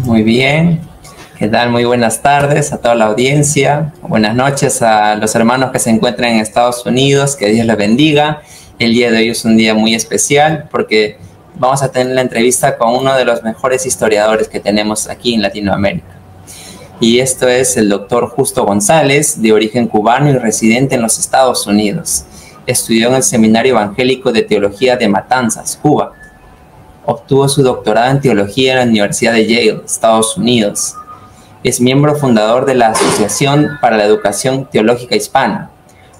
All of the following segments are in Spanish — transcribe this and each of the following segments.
Muy bien. ¿Qué tal? Muy buenas tardes a toda la audiencia. Buenas noches a los hermanos que se encuentran en Estados Unidos. Que Dios les bendiga. El día de hoy es un día muy especial porque vamos a tener la entrevista con uno de los mejores historiadores que tenemos aquí en Latinoamérica. Y esto es el doctor Justo González, de origen cubano y residente en los Estados Unidos. Estudió en el Seminario Evangélico de Teología de Matanzas, Cuba. Obtuvo su doctorado en teología en la Universidad de Yale, Estados Unidos. Es miembro fundador de la Asociación para la Educación Teológica Hispana.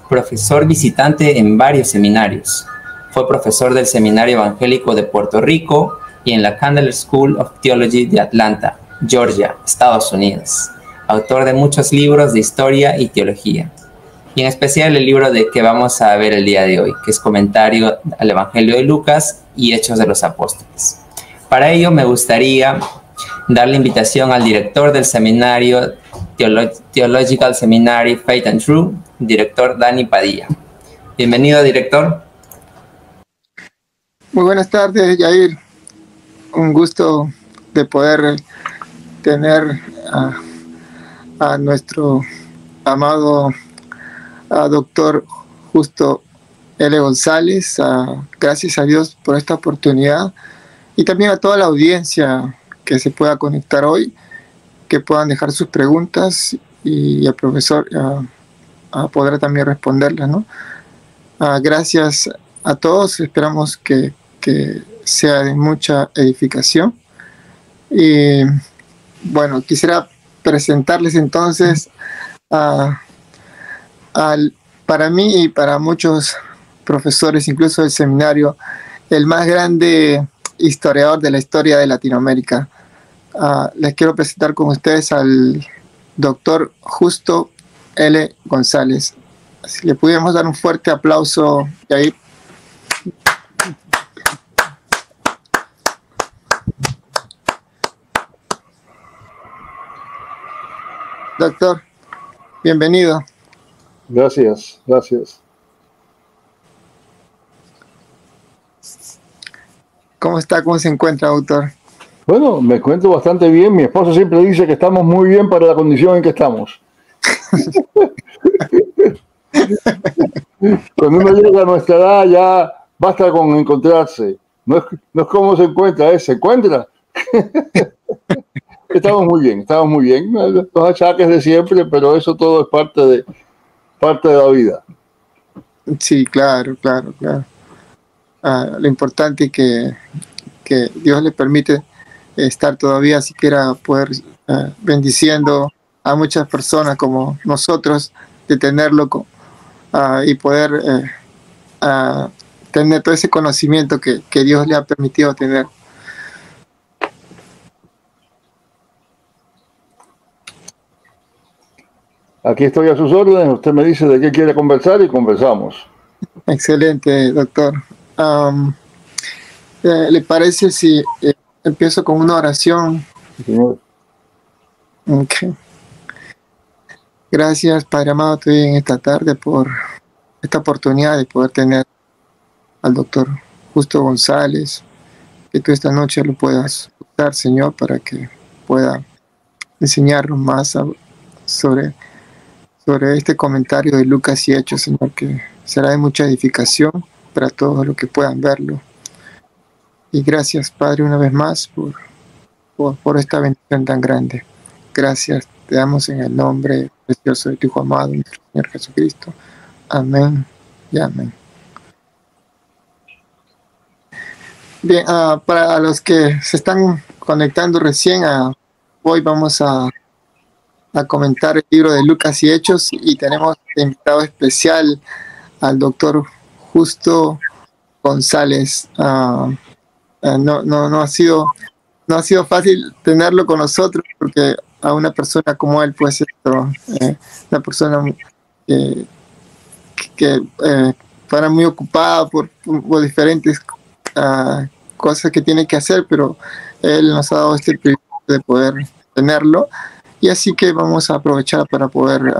Profesor visitante en varios seminarios. Fue profesor del Seminario Evangélico de Puerto Rico y en la Candler School of Theology de Atlanta, Georgia, Estados Unidos. Autor de muchos libros de historia y teología. Y en especial el libro de que vamos a ver el día de hoy, que es Comentario al Evangelio de Lucas y Hechos de los Apóstoles. Para ello me gustaría dar la invitación al director del seminario Theological Seminary Faith and Truth, director Dani Padilla. Bienvenido, director. Muy buenas tardes, Yair. Un gusto de poder tener a nuestro amado doctor Justo L. González. Gracias a Dios por esta oportunidad y también a toda la audiencia que se pueda conectar hoy, que puedan dejar sus preguntas y el profesor podrá también responderlas, ¿no? Gracias a todos, esperamos que sea de mucha edificación. Y bueno, quisiera presentarles entonces para mí y para muchos profesores, incluso del seminario, el más grande historiador de la historia de Latinoamérica. Les quiero presentar con ustedes al doctor Justo L. González. Si le pudiéramos dar un fuerte aplauso, Yair. Doctor, bienvenido. Gracias, gracias. ¿Cómo está? ¿Cómo se encuentra, doctor? Bueno, me encuentro bastante bien. Mi esposa siempre dice que estamos muy bien para la condición en que estamos. Cuando uno llega a nuestra edad ya basta con encontrarse. No es cómo se encuentra, es se encuentra. Estamos muy bien, estamos muy bien. Los achaques de siempre, pero eso todo es parte de la vida. Sí, claro. Lo importante es que Dios le permite estar todavía siquiera poder bendiciendo a muchas personas como nosotros, de tenerlo y poder tener todo ese conocimiento que Dios le ha permitido tener. Aquí estoy a sus órdenes, usted me dice de qué quiere conversar y conversamos. Excelente, doctor. ¿Le parece si empiezo con una oración? Señor. Okay. Gracias, Padre amado, te doy en esta tarde por esta oportunidad de poder tener al doctor Justo González, que tú esta noche lo puedas usar, Señor, para que pueda enseñarnos más sobre este comentario de Lucas y Hechos, Señor, que será de mucha edificación para todos los que puedan verlo. Y gracias, Padre, una vez más por esta bendición tan grande. Gracias, te damos en el nombre precioso de tu Hijo amado, nuestro Señor Jesucristo. Amén y amén. Bien, para los que se están conectando recién, hoy vamos a comentar el libro de Lucas y Hechos y tenemos de invitado especial al doctor Justo González. No ha sido fácil tenerlo con nosotros porque a una persona como él, pues una persona que para muy ocupada por diferentes cosas que tiene que hacer, pero él nos ha dado este privilegio de poder tenerlo. Y así que vamos a aprovechar para poder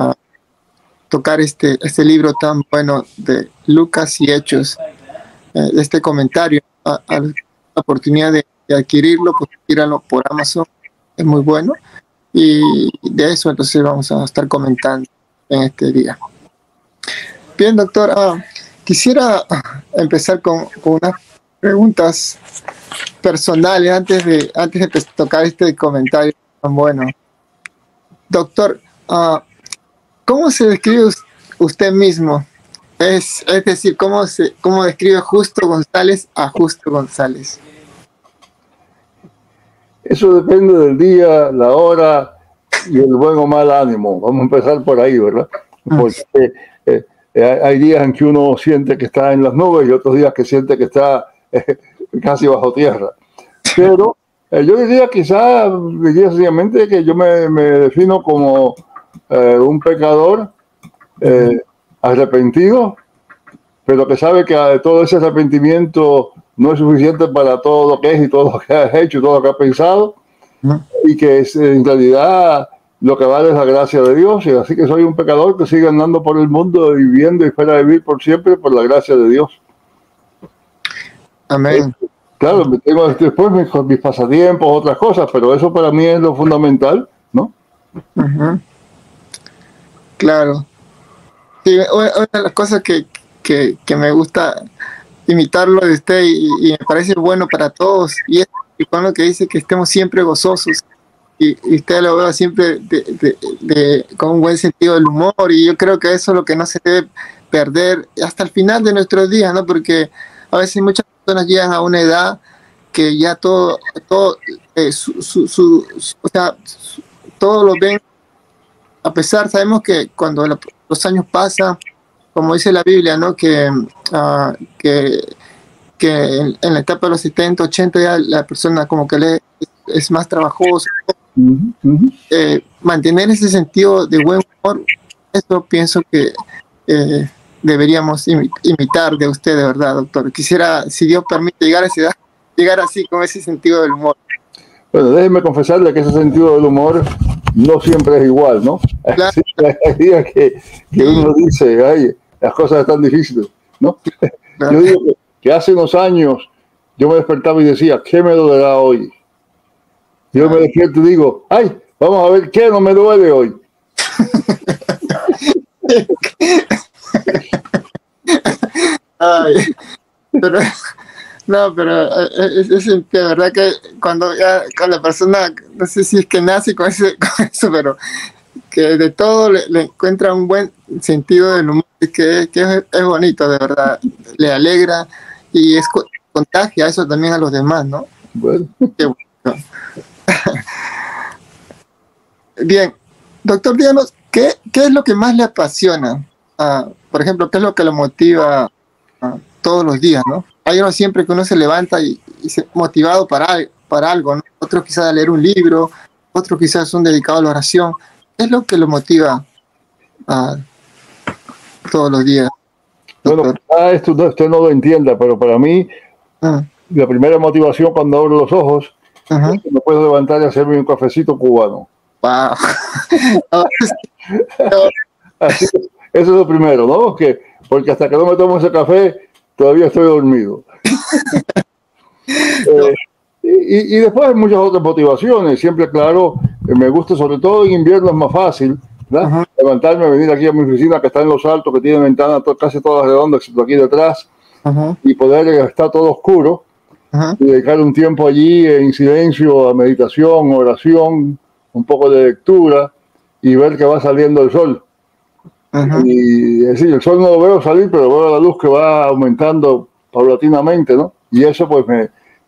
tocar este libro tan bueno de Lucas y Hechos, de este comentario. A la oportunidad de adquirirlo, pues adquiéralo por Amazon. es muy bueno, y de eso entonces vamos a estar comentando en este día. Bien, doctor, quisiera empezar con unas preguntas personales antes de tocar este comentario tan bueno. Doctor, ¿cómo se describe usted mismo? Es decir, ¿cómo describe Justo González a Justo González? Eso depende del día, la hora y el buen o mal ánimo. Vamos a empezar por ahí, ¿verdad? Porque hay días en que uno siente que está en las nubes y otros días que siente que está casi bajo tierra. Pero yo diría sencillamente que yo me defino como un pecador arrepentido, pero que sabe que todo ese arrepentimiento no es suficiente para todo lo que es y todo lo que has hecho y todo lo que has pensado, y que en realidad lo que vale es la gracia de Dios. Y así que soy un pecador que sigue andando por el mundo viviendo y espera vivir por siempre por la gracia de Dios. Amén. Claro, tengo después mis pasatiempos, otras cosas, pero eso para mí es lo fundamental, ¿no? Claro. Sí, una de las cosas que me gusta imitarlo de usted y me parece bueno para todos, y es con lo que dice que estemos siempre gozosos, y usted lo veo siempre con un buen sentido del humor, y yo creo que eso es lo que no se debe perder hasta el final de nuestros días, ¿no? Porque a veces muchas personas llegan a una edad que ya todo lo ven, a pesar, sabemos que cuando los años pasan, como dice la Biblia, ¿no? Que en la etapa de los 70, 80 ya la persona como que es más trabajosa. Mantener ese sentido de buen humor, eso pienso que deberíamos imitar de usted, de verdad, doctor. Quisiera, si Dios permite, llegar a esa edad, llegar así con ese sentido del humor. Bueno, déjeme confesarle que ese sentido del humor no siempre es igual, ¿no? Claro. Hay días que uno dice, ay, las cosas están difíciles, ¿no? Claro. Yo digo que hace unos años yo me despertaba y decía, ¿qué me dolerá hoy? Yo me despierto y digo, ay, vamos a ver qué no me duele hoy. Ay, pero es de verdad que cuando la persona, no sé si es que nace con eso, pero que de todo le encuentra un buen sentido del humor, que es bonito, de verdad, le alegra y contagia eso también a los demás, ¿no? Bueno. Qué bueno. Bien, doctor, díganos, ¿qué es lo que más le apasiona? Por ejemplo, ¿qué es lo que lo motiva todos los días, ¿no? Hay uno siempre que uno se levanta y se motivado para algo, ¿no? Otros quizás a leer un libro, otros quizás son dedicados a la oración. ¿Qué es lo que lo motiva todos los días, doctor? Bueno, esto usted no lo entienda, pero para mí la primera motivación cuando abro los ojos es que me puedo levantar y hacerme un cafecito cubano. Wow. Así, eso es lo primero, ¿no? Porque hasta que no me tomo ese café, todavía estoy dormido. Y después hay muchas otras motivaciones. Siempre, claro, me gusta, sobre todo en invierno es más fácil, ¿verdad? Levantarme, venir aquí a mi oficina que está en Los Altos, que tiene ventanas casi todas redondas, excepto aquí detrás, y poder estar todo oscuro, y dedicar un tiempo allí en silencio, a meditación, oración, un poco de lectura, y ver que va saliendo el sol. Y es decir, el sol no lo veo salir, pero veo la luz que va aumentando paulatinamente, ¿no? Y eso pues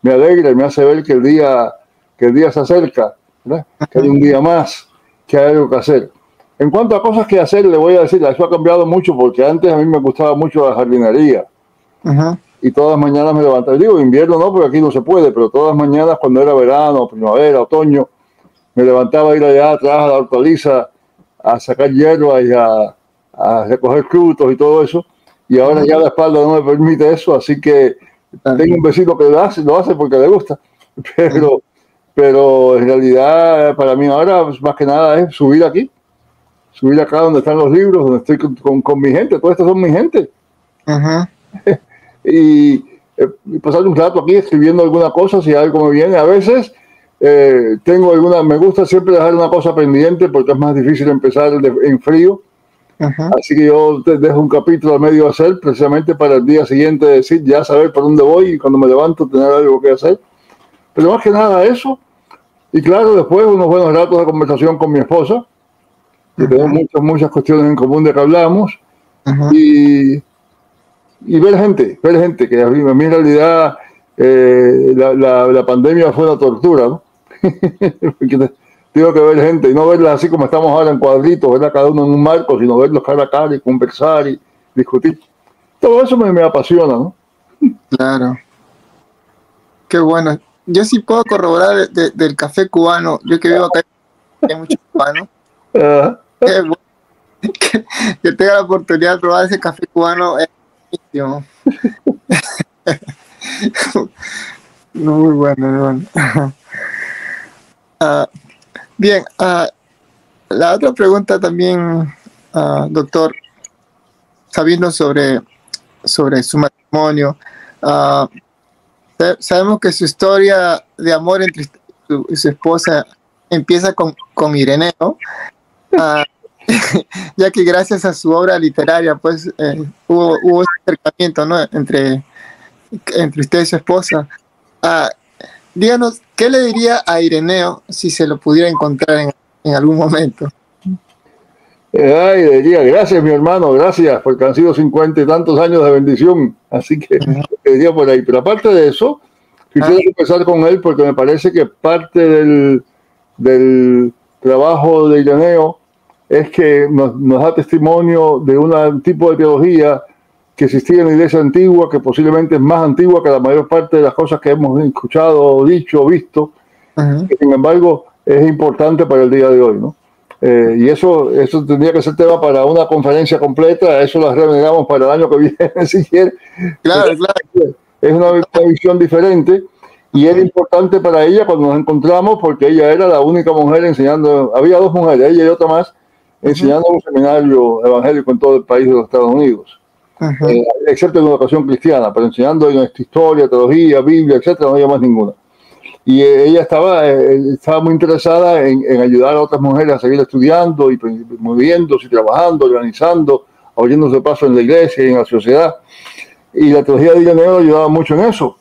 me alegra y me hace ver que el día se acerca, ¿verdad? Que hay un día más, que hay algo que hacer. En cuanto a cosas que hacer, le voy a decir, eso ha cambiado mucho, porque antes a mí me gustaba mucho la jardinería. Y todas las mañanas me levantaba, digo invierno no, porque aquí no se puede, pero todas las mañanas cuando era verano, primavera, otoño, me levantaba a ir allá atrás a la hortaliza a sacar hierba y a recoger frutos y todo eso, y ahora ya la espalda no me permite eso, así que tengo un vecino que lo hace porque le gusta, pero en realidad para mí ahora pues, más que nada es subir acá donde están los libros, donde estoy con mi gente, todas estas son mi gente, y pasar un rato aquí escribiendo alguna cosa si algo me viene. A veces me gusta siempre dejar una cosa pendiente porque es más difícil empezar en frío. Así que yo te dejo un capítulo a medio hacer, precisamente para el día siguiente decir, ya saber por dónde voy y cuando me levanto tener algo que hacer. Pero más que nada eso. Y claro, después unos buenos ratos de conversación con mi esposa, que tenemos muchas cuestiones en común de que hablamos. Y ver gente, que a mí en realidad la pandemia fue una tortura, ¿no? Tengo que ver gente y no verla así como estamos ahora en cuadritos, verla cada uno en un marco, sino verlos cara a cara y conversar y discutir. Todo eso me apasiona, ¿no? Claro. Qué bueno. Yo sí puedo corroborar del café cubano. Yo que vivo acá hay muchos cubanos. Qué bueno. Que tenga la oportunidad de probar ese café cubano es buenísimo. Muy bueno, muy bueno. Bien, la otra pregunta también, doctor, sabiendo sobre su matrimonio, sabemos que su historia de amor entre su esposa empieza con Ireneo, ya que gracias a su obra literaria pues hubo ese acercamiento, ¿no? entre usted y su esposa. Díganos, ¿qué le diría a Ireneo si se lo pudiera encontrar en algún momento? Ay, le diría, gracias mi hermano, gracias, porque han sido 50 y tantos años de bendición, así que le diría por ahí. Pero aparte de eso, quisiera empezar con él porque me parece que parte del trabajo de Ireneo es que nos da testimonio de un tipo de teología que existía en la iglesia antigua, que posiblemente es más antigua que la mayor parte de las cosas que hemos escuchado, dicho, visto, que sin embargo es importante para el día de hoy, ¿no? Y eso tendría que ser tema para una conferencia completa, eso lo renegamos para el año que viene, si quiere. Claro. Es una visión diferente y era importante para ella cuando nos encontramos porque ella era la única mujer enseñando, había dos mujeres, ella y otra más, enseñando un seminario evangélico en todo el país de los Estados Unidos. Excepto en una educación cristiana, pero enseñando en historia, teología, Biblia, etcétera, no había más ninguna. Y ella estaba muy interesada en ayudar a otras mujeres a seguir estudiando y moviéndose, trabajando, organizando, abriéndose paso en la iglesia y en la sociedad. Y la teología de Ireneo ayudaba mucho en eso.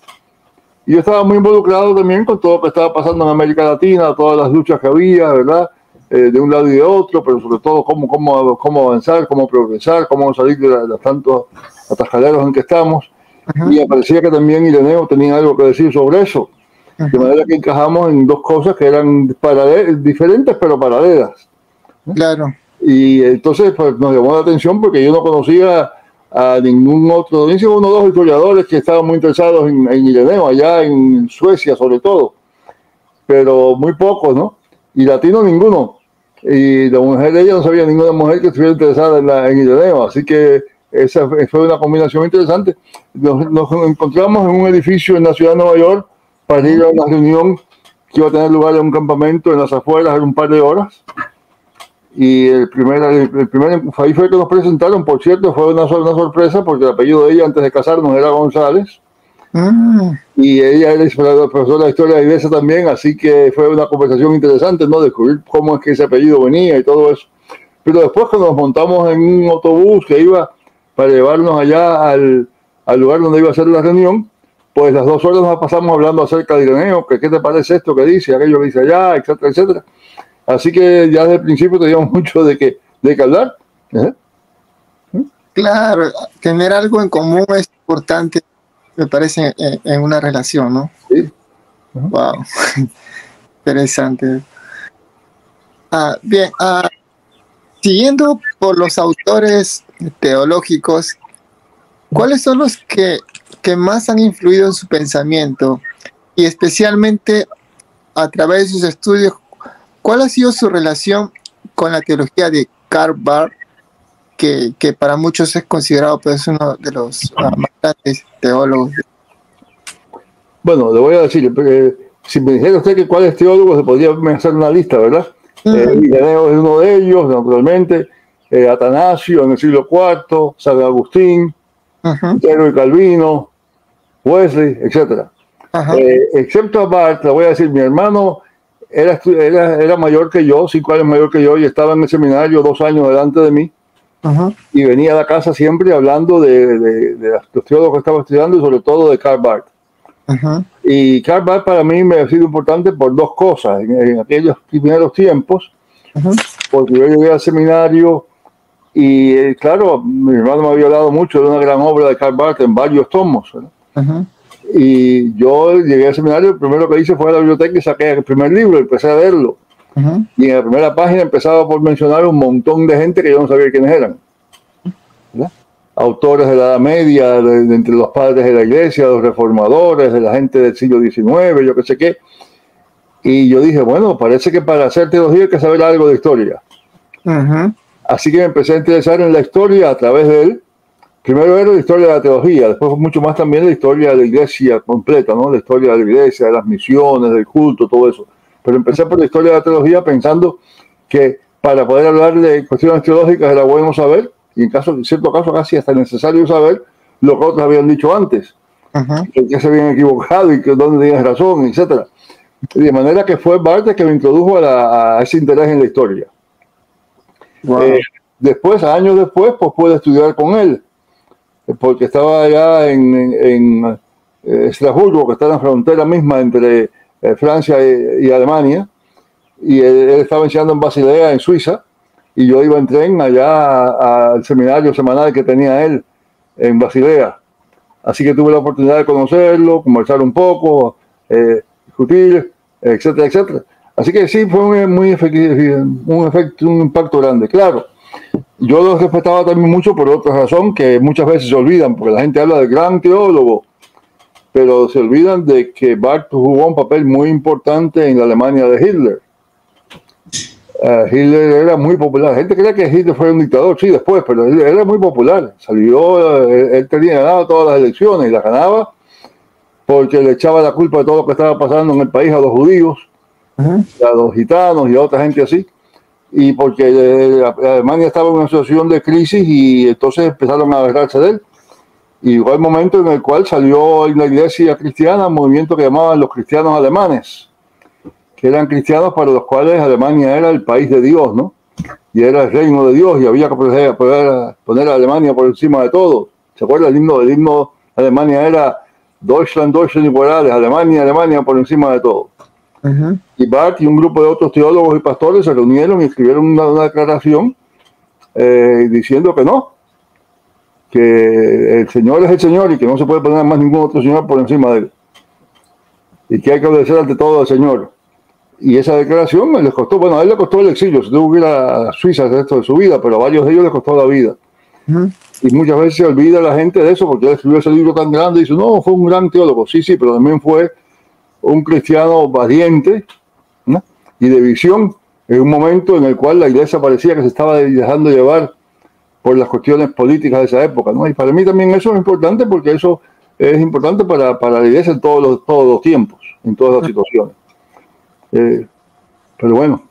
Y yo estaba muy involucrado también con todo lo que estaba pasando en América Latina, todas las luchas que había, ¿verdad? De un lado y de otro, pero sobre todo cómo avanzar, cómo progresar, cómo salir de los tantos atascaderos en que estamos. Y me parecía que también Ireneo tenía algo que decir sobre eso. De manera que encajamos en dos cosas que eran diferentes pero paralelas. Claro. Y entonces pues, nos llamó la atención porque yo no conocía a ningún otro, ni siquiera uno o dos historiadores que estaban muy interesados en Ireneo, allá en Suecia sobre todo, pero muy pocos, ¿no? Y latino ninguno. Y la mujer de ella no sabía ninguna mujer que estuviera interesada en Ireneo, así que esa fue una combinación interesante. Nos encontramos en un edificio en la ciudad de Nueva York para ir a una reunión que iba a tener lugar en un campamento en las afueras en un par de horas. Y el primer ahí fue que nos presentaron, por cierto, fue una sorpresa porque el apellido de ella antes de casarnos era González. Y ella era profesora de historia de la iglesia también, así que fue una conversación interesante, ¿no? Descubrir cómo es que ese apellido venía y todo eso. Pero después que nos montamos en un autobús que iba para llevarnos allá al lugar donde iba a ser la reunión, pues las 2 horas nos pasamos hablando acerca de Ireneo, que qué te parece esto que dice, aquello que dice allá, etcétera, etcétera. Así que ya desde el principio teníamos mucho de qué hablar. Claro, tener algo en común es importante, me parece, en una relación, ¿no? Sí. Wow, interesante. Bien, siguiendo por los autores teológicos, ¿cuáles son los que más han influido en su pensamiento? Y especialmente a través de sus estudios, ¿cuál ha sido su relación con la teología de Karl Barth, que para muchos es considerado pues, uno de los más grandes teólogos? Bueno, le voy a decir, si me dijera usted que cuáles teólogos, se podría hacer una lista, ¿verdad? Ireneo es uno de ellos, naturalmente, Atanasio en el siglo IV, San Agustín, Lutero y Calvino, Wesley, etc. Excepto a Barth, le voy a decir, mi hermano era mayor que yo, 5 años mayor que yo, y estaba en el seminario 2 años delante de mí. Y venía a la casa siempre hablando de los teólogos que estaba estudiando y sobre todo de Karl Barth. Y Karl Barth para mí me ha sido importante por 2 cosas en aquellos primeros tiempos, porque yo llegué al seminario y claro, mi hermano me había hablado mucho de una gran obra de Karl Barth en varios tomos, y yo llegué al seminario, lo primero que hice fue a la biblioteca y saqué el primer libro y empecé a leerlo. Y en la primera página empezaba por mencionar un montón de gente que yo no sabía quiénes eran, ¿verdad? Autores de la Edad Media, de entre los padres de la iglesia, los reformadores, de la gente del siglo XIX, yo qué sé qué. Y yo dije, bueno, parece que para hacer teología hay que saber algo de historia. Así que me empecé a interesar en la historia a través de él. Primero era la historia de la teología, después mucho más también la historia de la iglesia completa, ¿no? La historia de la iglesia, de las misiones, del culto, todo eso. Pero empecé por la historia de la teología pensando que para poder hablar de cuestiones teológicas era bueno saber, y en cierto caso casi hasta necesario saber lo que otros habían dicho antes, que se habían equivocado y que dónde tenían razón, etc. De manera que fue Barth que me introdujo a ese interés en la historia. Después, años después, pues pude estudiar con él, porque estaba allá en Estrasburgo, que está en la frontera misma entre Francia y Alemania, y él estaba enseñando en Basilea, en Suiza, y yo iba en tren allá al seminario semanal que tenía él en Basilea. Así que tuve la oportunidad de conocerlo, conversar un poco, discutir, etcétera, etcétera. Así que sí, fue muy efectivo, un impacto grande. Claro, yo lo respetaba también mucho por otra razón que muchas veces se olvidan, porque la gente habla de gran teólogo, pero se olvidan de que Barth jugó un papel muy importante en la Alemania de Hitler. Hitler era muy popular. La gente cree que Hitler fue un dictador, sí, después, pero él era muy popular. Él tenía ganado todas las elecciones y las ganaba porque le echaba la culpa de todo lo que estaba pasando en el país a los judíos, a los gitanos y a otra gente así. Y porque Alemania estaba en una situación de crisis y entonces empezaron a agarrarse de él. Y fue el momento en el cual salió en la iglesia cristiana un movimiento que llamaban los cristianos alemanes, que eran cristianos para los cuales Alemania era el país de Dios, ¿no? Y era el reino de Dios y había que poner a Alemania por encima de todo. ¿Se acuerda? El himno de Alemania era Deutschland, Deutschland y Morales, Alemania, Alemania por encima de todo. Y Barth y un grupo de otros teólogos y pastores se reunieron y escribieron una declaración diciendo que no, que el Señor es el Señor y que no se puede poner más ningún otro Señor por encima de él. Y que hay que obedecer ante todo al Señor. Y esa declaración les costó, bueno, a él le costó el exilio, se tuvo que ir a Suiza el resto de su vida, pero a varios de ellos les costó la vida. Y muchas veces se olvida la gente de eso porque él escribió ese libro tan grande y dice, no, fue un gran teólogo. Sí, pero también fue un cristiano valiente, ¿no? Y de visión en un momento en el cual la iglesia parecía que se estaba dejando llevar por las cuestiones políticas de esa época, ¿no? Y para mí también eso es importante porque eso es importante para la iglesia en todos los tiempos, en todas las situaciones. Pero bueno.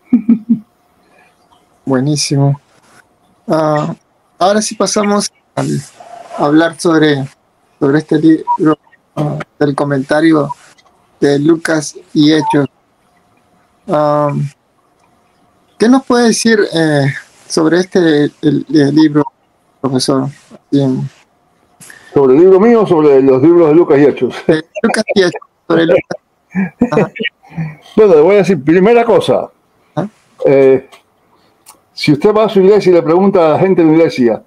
Buenísimo. Ahora sí pasamos a hablar sobre este libro, del comentario de Lucas y Hechos. ¿Qué nos puede decir sobre el libro, profesor? Bien. ¿Sobre el libro mío o sobre los libros de Lucas y Hechos? Lucas y Hechos, sobre Lucas. Bueno, le voy a decir, primera cosa, si usted va a su iglesia y le pregunta a la gente en la iglesia,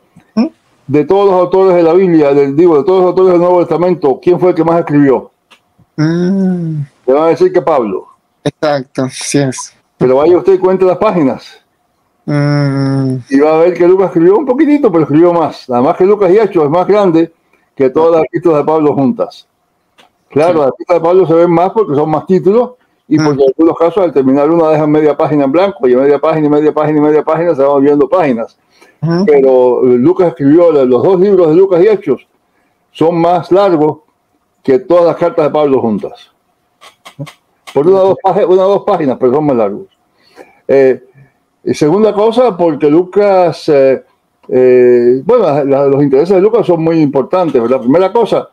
de todos los autores de la Biblia, de todos los autores del Nuevo Testamento, ¿quién fue el que más escribió? Le van a decir que Pablo. Exacto, sí es. Pero vaya usted y cuente las páginas. Y va a ver que Lucas escribió un poquitito, pero escribió más. Nada más que Lucas y Hechos es más grande que todas las epístolas de Pablo juntas. Claro, las epístolas de Pablo se ven más porque son más títulos y porque en algunos casos al terminar una dejan media página en blanco y media página y media página y media página se van viendo páginas. Pero Lucas escribió, los 2 libros de Lucas y Hechos son más largos que todas las cartas de Pablo juntas. Por una o dos páginas, pero son más largos. Y segunda cosa, porque Lucas, bueno, los intereses de Lucas son muy importantes. La primera cosa,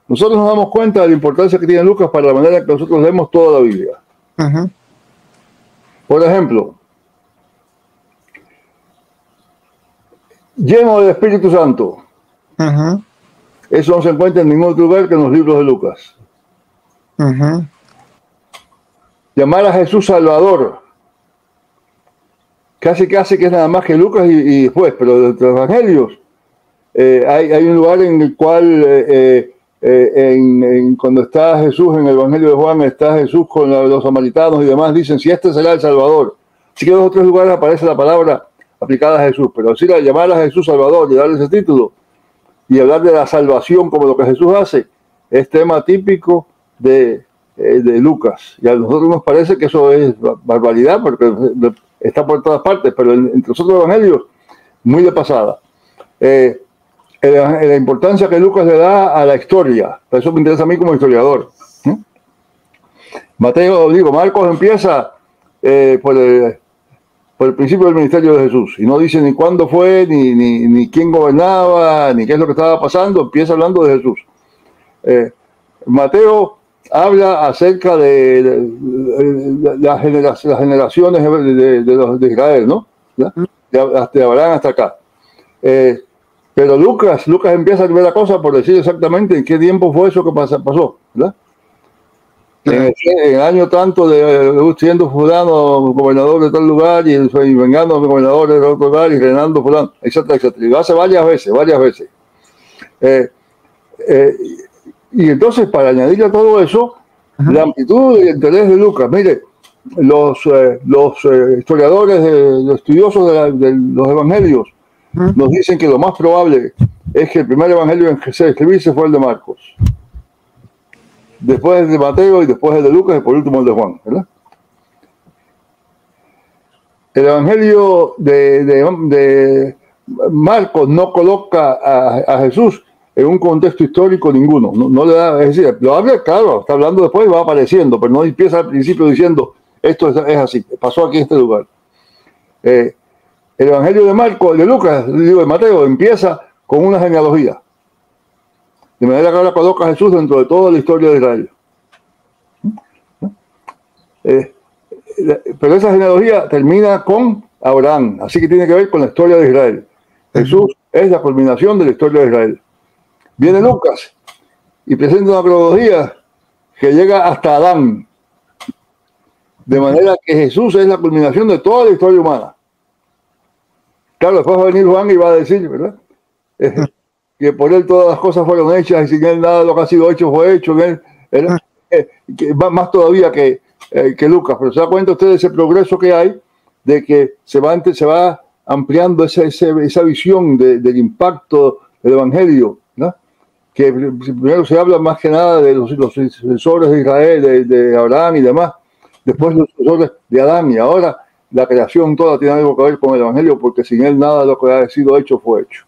nosotros nos damos cuenta de la importancia que tiene Lucas para la manera en que nosotros leemos toda la Biblia. Por ejemplo, lleno del Espíritu Santo. Eso no se encuentra en ningún otro lugar que en los libros de Lucas. Llamar a Jesús Salvador. Casi que es nada más que Lucas y después, pero de los evangelios hay un lugar en el cual cuando está Jesús en el Evangelio de Juan, está Jesús con los samaritanos y demás, dicen, si este será el Salvador. Así que en 2 o 3 lugares aparece la palabra aplicada a Jesús, pero decir, llamar a Jesús Salvador y darle ese título y hablar de la salvación como lo que Jesús hace, es tema típico de Lucas. Y a nosotros nos parece que eso es barbaridad, porque está por todas partes, pero entre los otros evangelios, muy de pasada. La importancia que Lucas le da a la historia, eso me interesa a mí como historiador. Marcos empieza por el principio del ministerio de Jesús, y no dice ni cuándo fue, ni quién gobernaba, ni qué es lo que estaba pasando, empieza hablando de Jesús. Mateo habla acerca de las generaciones de Israel, ¿no? De Abraham hasta acá. Pero Lucas empieza a ver la cosa por decir exactamente en qué tiempo fue eso que pasó, ¿verdad? En el año tanto de siendo fulano gobernador de tal lugar y vengando gobernador de otro lugar y reinando fulano, etcétera, etcétera. Y lo hace varias veces. Y entonces, para añadirle a todo eso, la amplitud y el interés de Lucas. Mire, los historiadores, los estudiosos de los evangelios, nos dicen que lo más probable es que el primer evangelio en que se escribirse fue el de Marcos. Después el de Mateo y después el de Lucas y por último el de Juan, ¿verdad? El evangelio de Marcos no coloca a Jesús en un contexto histórico ninguno, no le da, es decir, lo habla, claro, está hablando después y va apareciendo, pero no empieza al principio diciendo esto es así, pasó aquí en este lugar. El evangelio de Lucas, de Mateo, empieza con una genealogía. De manera que ahora coloca a Jesús dentro de toda la historia de Israel. Pero esa genealogía termina con Abraham, así que tiene que ver con la historia de Israel. Jesús es la culminación de la historia de Israel. Viene Lucas y presenta una cronología que llega hasta Adán. De manera que Jesús es la culminación de toda la historia humana. Claro, después va a venir Juan y va a decir, ¿verdad? Que por él todas las cosas fueron hechas y sin él nada de lo que ha sido hecho fue hecho. Que va más todavía que Lucas, pero se da cuenta usted de ese progreso que hay, de que se va ampliando esa visión del impacto del Evangelio, ¿no? Que primero se habla más que nada de los sucesores de Israel, de Abraham y demás, después los sucesores de Adán, y ahora la creación toda tiene algo que ver con el Evangelio, porque sin él nada de lo que ha sido hecho fue hecho.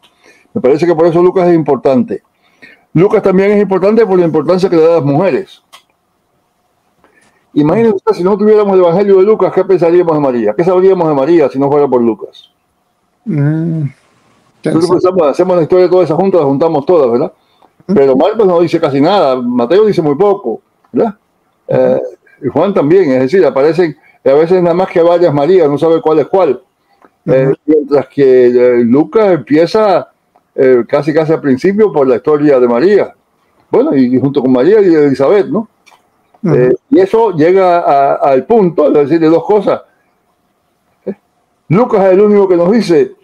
Me parece que por eso Lucas es importante. Lucas también es importante por la importancia que le da a las mujeres. Imagínense usted, si no tuviéramos el Evangelio de Lucas, ¿qué pensaríamos de María? ¿Qué sabríamos de María si no fuera por Lucas? Nosotros pensamos, hacemos la historia de todas esas juntas, las juntamos todas, ¿verdad? Pero Marcos no dice casi nada, Mateo dice muy poco, ¿verdad? Y Juan también, es decir, aparecen a veces nada más que varias Marías, no sabe cuál es cuál. Mientras que Lucas empieza casi al principio por la historia de María. Bueno, y junto con María y Elizabeth, ¿no? Y eso llega al punto de decirle dos cosas. Lucas es el único que nos dice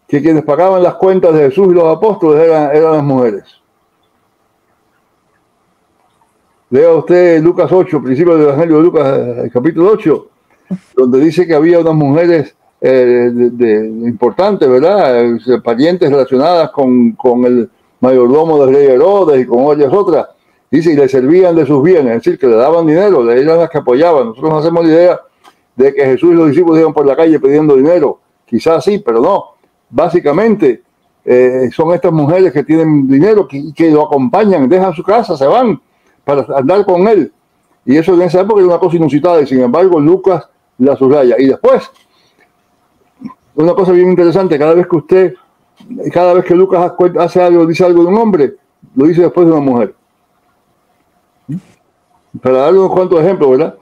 que quienes pagaban las cuentas de Jesús y los apóstoles eran las mujeres. Lea usted Lucas 8, principio del Evangelio de Lucas, el capítulo 8, donde dice que había unas mujeres importantes, ¿verdad? Parientes relacionadas con el mayordomo del rey Herodes y con varias otras. Dice, y le servían de sus bienes, es decir, que le daban dinero, le eran las que apoyaban. Nosotros no hacemos la idea de que Jesús y los discípulos iban por la calle pidiendo dinero. Quizás sí, pero no. Básicamente, son estas mujeres que tienen dinero, que lo acompañan, dejan su casa, se van para andar con él. Y eso en esa época era una cosa inusitada, y sin embargo Lucas la subraya. Y después, una cosa bien interesante, cada vez que Lucas hace algo, dice algo de un hombre, lo dice después de una mujer. Para darle unos cuantos ejemplos, ¿verdad?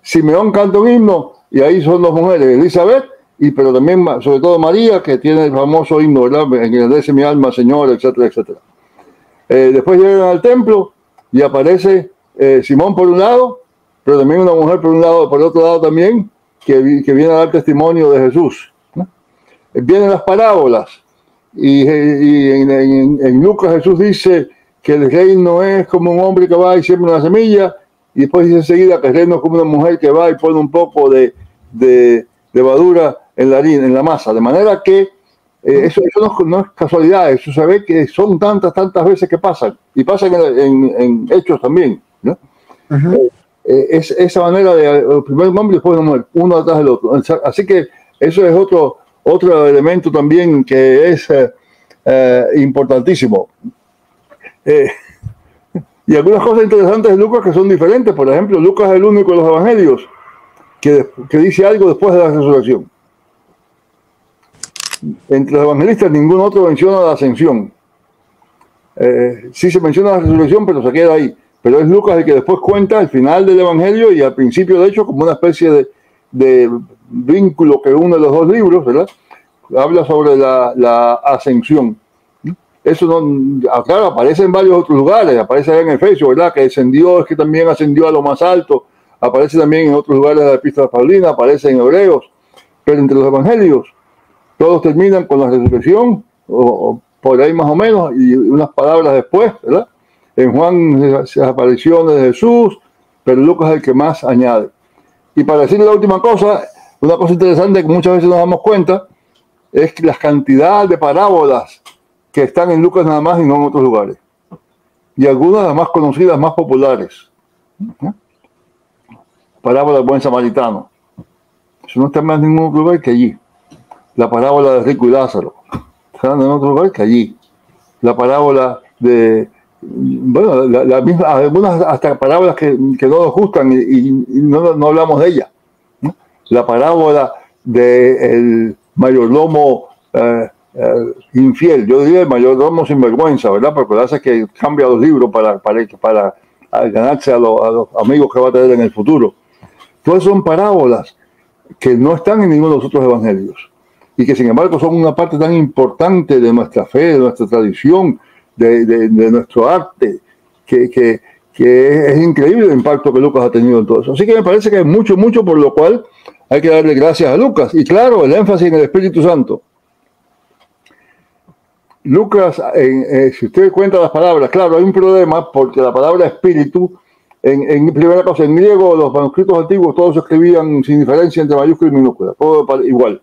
Simeón canta un himno Y ahí son dos mujeres, Elizabeth, pero también, sobre todo María, que tiene el famoso himno, ¿verdad? Engrandece mi alma, Señor, etcétera, etcétera. Después llegan al templo y aparece Simón por un lado, pero también una mujer por un lado, por el otro lado también, que viene a dar testimonio de Jesús, ¿no? Vienen las parábolas, y en Lucas Jesús dice que el reino es como un hombre que va y siembra una semilla, y después dice enseguida que el reino es como una mujer que va y pone un poco de levadura en la harina, en la masa, de manera que eso no es casualidad, eso se ve que son tantas veces que pasan, y pasan en hechos también, ¿no? Es esa manera de primero un hombre y después una mujer, uno atrás del otro. Así que eso es otro elemento también que es importantísimo. Y algunas cosas interesantes de Lucas que son diferentes. Por ejemplo, Lucas es el único de los evangelios que dice algo después de la resurrección. Entre los evangelistas ningún otro menciona la ascensión. Sí se menciona la resurrección, pero se queda ahí. Pero es Lucas el que después cuenta el final del evangelio y al principio, de hecho, como una especie de vínculo que une los dos libros, ¿verdad? Habla sobre la ascensión. Eso claro, aparece en varios otros lugares, aparece allá en Efesios, ¿verdad? Que descendió, es que también ascendió a lo más alto, aparece también en otros lugares de la Epístola Paulina, aparece en Hebreos, pero entre los evangelios todos terminan con la resurrección, o por ahí más o menos, y unas palabras después, ¿verdad? En Juan las apariciones de Jesús, pero Lucas es el que más añade. Y para decir la última cosa, una cosa interesante que muchas veces nos damos cuenta, es que la cantidad de parábolas que están en Lucas nada más y no en otros lugares. Y algunas las más conocidas, más populares. Parábola del buen samaritano. Eso no está más en ningún otro lugar que allí. La parábola de Rico y Lázaro. Están en otro lugar que allí. La parábola de... Bueno, la misma, algunas hasta parábolas que no nos gustan y no hablamos de ellas. La parábola del mayordomo infiel, yo diría el mayordomo sinvergüenza, ¿verdad? Porque hace que cambia los libros para ganarse a los amigos que va a tener en el futuro. Todas son parábolas que no están en ninguno de los otros evangelios y que sin embargo son una parte tan importante de nuestra fe, de nuestra tradición, de nuestro arte, que es increíble el impacto que Lucas ha tenido en todo eso. Así que me parece que hay mucho por lo cual hay que darle gracias a Lucas. Y claro, el énfasis en el Espíritu Santo. Lucas, si usted cuenta las palabras, claro, hay un problema porque la palabra espíritu, en primera cosa, en griego, los manuscritos antiguos todos se escribían sin diferencia entre mayúscula y minúscula, todo igual.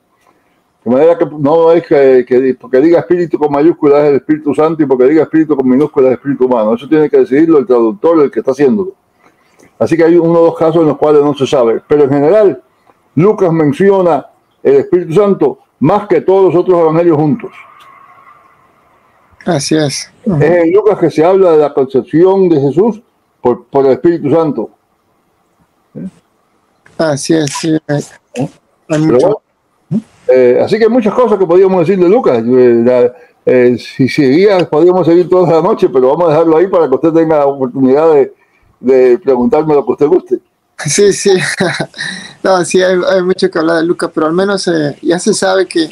De manera que no es que porque diga espíritu con mayúscula es el Espíritu Santo y porque diga espíritu con minúscula es el espíritu humano. Eso tiene que decidirlo el traductor, el que está haciéndolo. Así que hay uno o dos casos en los cuales no se sabe. Pero en general, Lucas menciona el Espíritu Santo más que todos los otros evangelios juntos. Así es. Es en Lucas que se habla de la concepción de Jesús por el Espíritu Santo. Así es. Sí. Hay mucho. Así que hay muchas cosas que podríamos decir de Lucas. Si seguía, podríamos seguir toda la noche, pero vamos a dejarlo ahí para que usted tenga la oportunidad de preguntarme lo que usted guste. Sí, sí. No, sí, hay mucho que hablar de Lucas, pero al menos ya se sabe que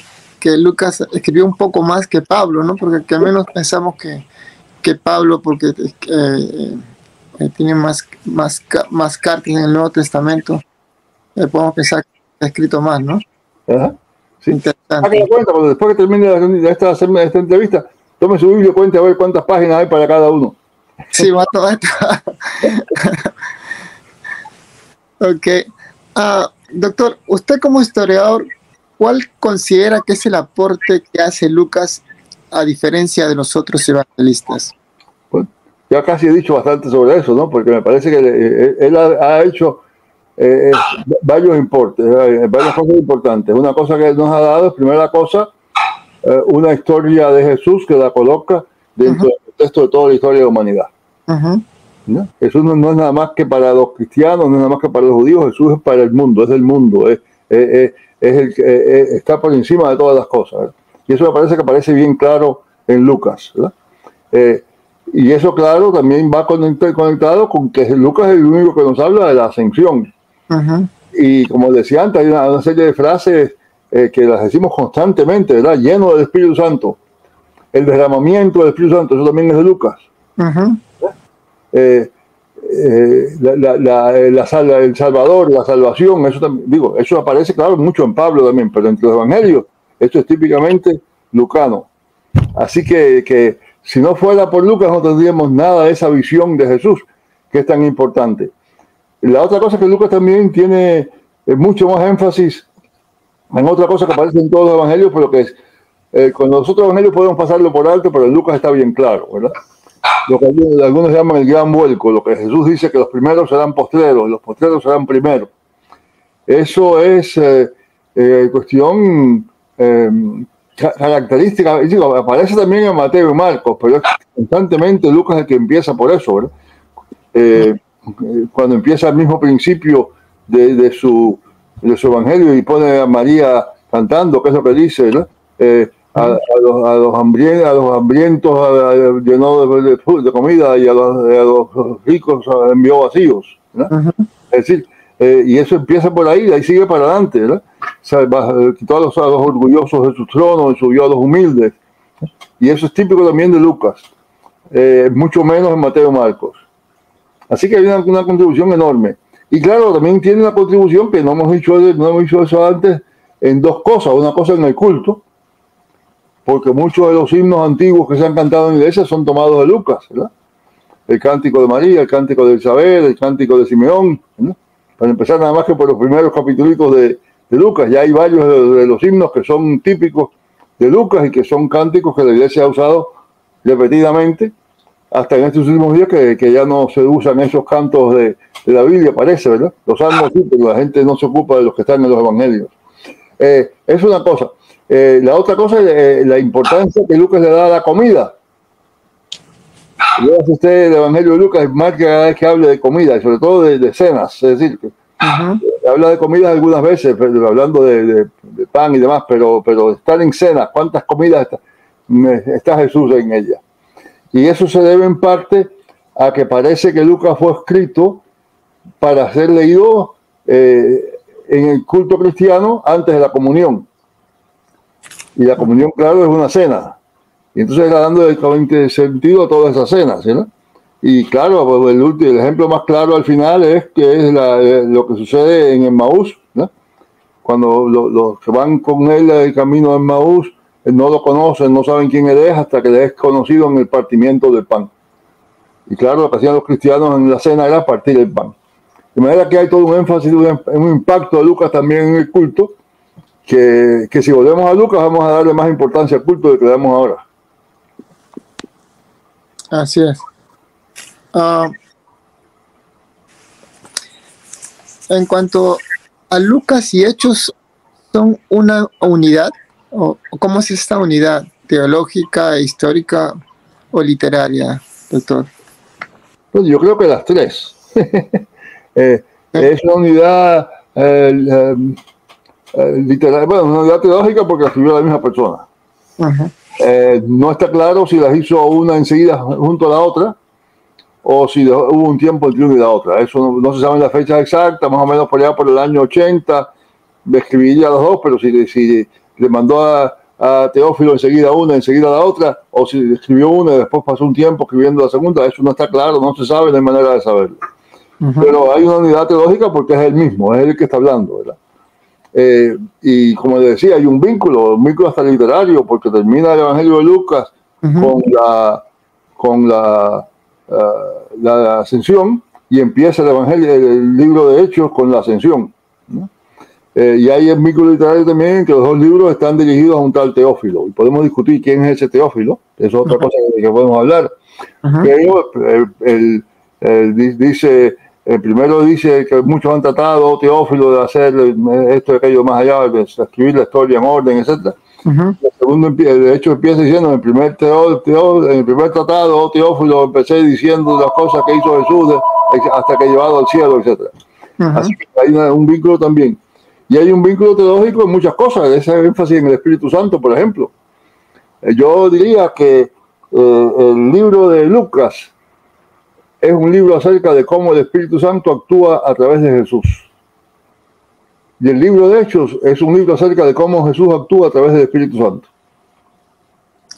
Lucas escribió un poco más que Pablo, ¿no? Porque al menos pensamos que Pablo, porque tiene más cartas en el Nuevo Testamento, podemos pensar que ha escrito más, ¿no? Ajá. Sí. Interesante. Cuenta, cuando después que termine esta entrevista, tome su Biblia y cuente a ver cuántas páginas hay para cada uno. Sí, va todo esto. Ok. Doctor, usted como historiador, ¿cuál considera que es el aporte que hace Lucas a diferencia de los otros evangelistas? Bueno, ya casi he dicho bastante sobre eso, ¿no? Porque me parece que él ha hecho varios importes, varias cosas importantes. Una cosa que él nos ha dado es, primera cosa, una historia de Jesús que la coloca dentro del contexto de toda la historia de la humanidad. ¿No? Jesús no es nada más que para los cristianos, no es nada más que para los judíos. Jesús es para el mundo, es del mundo, está por encima de todas las cosas, ¿verdad? Y eso me parece que aparece bien claro en Lucas, ¿verdad? Y eso, claro, también va conectado con que Lucas es el único que nos habla de la ascensión. Y como decía antes, hay una serie de frases que las decimos constantemente, ¿verdad? Lleno del Espíritu Santo. El derramamiento del Espíritu Santo, eso también es de Lucas. El Salvador, la salvación, eso también, digo, eso aparece, claro, mucho en Pablo también, pero entre los evangelios, esto es típicamente lucano. Así que si no fuera por Lucas, no tendríamos nada de esa visión de Jesús, que es tan importante. La otra cosa es que Lucas también tiene mucho más énfasis en otra cosa que aparece en todos los evangelios, pero que es, con los otros evangelios podemos pasarlo por alto, pero en Lucas está bien claro, ¿verdad? Lo que algunos llaman el gran vuelco, lo que Jesús dice que los primeros serán postreros, los postreros serán primeros. Eso es cuestión característica, digo, aparece también en Mateo y Marcos, pero es constantemente Lucas el que empieza por eso, ¿verdad? Cuando empieza al mismo principio de su evangelio y pone a María cantando, que es lo que dice, ¿verdad? A los hambrientos llenó de comida y a los ricos envió vacíos, ¿verdad? Es decir, y eso empieza por ahí, de ahí sigue para adelante, ¿verdad? O sea, quitó a los orgullosos de su trono y subió a los humildes, y eso es típico también de Lucas, mucho menos en Mateo y Marcos. Así que hay una contribución enorme. Y claro, también tiene una contribución que no hemos dicho eso antes, en dos cosas. Una cosa en el culto, porque muchos de los himnos antiguos que se han cantado en la iglesia son tomados de Lucas, ¿verdad? El cántico de María, el cántico de Isabel, el cántico de Simeón, ¿verdad? Para empezar nada más que por los primeros capítulos de Lucas, ya hay varios de los himnos que son típicos de Lucas y que son cánticos que la iglesia ha usado repetidamente, hasta en estos últimos días que ya no se usan esos cantos de la Biblia, parece, ¿verdad? Los salmos sí, pero la gente no se ocupa de los que están en los evangelios. Es una cosa. La otra cosa es la importancia que Lucas le da a la comida. Veas usted el evangelio de Lucas, marca cada vez que hable de comida, y sobre todo de cenas, es decir, que habla de comida algunas veces, hablando de pan y demás, pero estar en cenas, ¿cuántas comidas está Jesús en ella? Y eso se debe en parte a que parece que Lucas fue escrito para ser leído en el culto cristiano antes de la comunión. Y la comunión, claro, es una cena. Y entonces está dando el sentido a todas esas cenas, ¿no? Y claro, el ejemplo más claro al final es lo que sucede en Emmaús, ¿no? Cuando los que van con él el camino de Emmaús no lo conocen, no saben quién él es hasta que le es conocido en el partimiento del pan. Y claro, lo que hacían los cristianos en la cena era partir el pan. De manera que hay todo un énfasis, un impacto de Lucas también en el culto, que si volvemos a Lucas vamos a darle más importancia al culto de que le damos ahora. Así es. En cuanto a Lucas y Hechos, ¿son una unidad? ¿O cómo es esta unidad? ¿Teológica, histórica o literaria, doctor? Pues yo creo que las tres. Es una unidad literaria, bueno, una unidad teológica porque la escribió la misma persona. No está claro si las hizo una enseguida junto a la otra o si hubo un tiempo entre una y la otra. Eso no se sabe la fecha exacta, más o menos por allá por el año 80 escribiría las dos, pero si le mandó a Teófilo enseguida una, enseguida la otra, o si escribió una y después pasó un tiempo escribiendo la segunda, eso no está claro, no se sabe, no hay manera de saberlo. Pero hay una unidad teológica porque es el mismo, es el que está hablando, ¿verdad? Y como le decía, hay un vínculo hasta literario, porque termina el Evangelio de Lucas con la ascensión y empieza el libro de Hechos con la ascensión, ¿no? Y hay el vínculo literario también, que los dos libros están dirigidos a un tal Teófilo, y podemos discutir quién es ese Teófilo, eso es otra cosa que podemos hablar. Pero el primero dice que muchos han tratado, Teófilo, de hacer esto y aquello más allá, de escribir la historia en orden, etc. El segundo, de hecho, empieza diciendo, en el primer tratado, Teófilo, empecé diciendo las cosas que hizo Jesús hasta que llevado al cielo, etc. Así que hay un vínculo también. Y hay un vínculo teológico en muchas cosas, ese énfasis en el Espíritu Santo, por ejemplo. Yo diría que el libro de Lucas es un libro acerca de cómo el Espíritu Santo actúa a través de Jesús. Y el libro de Hechos es un libro acerca de cómo Jesús actúa a través del Espíritu Santo.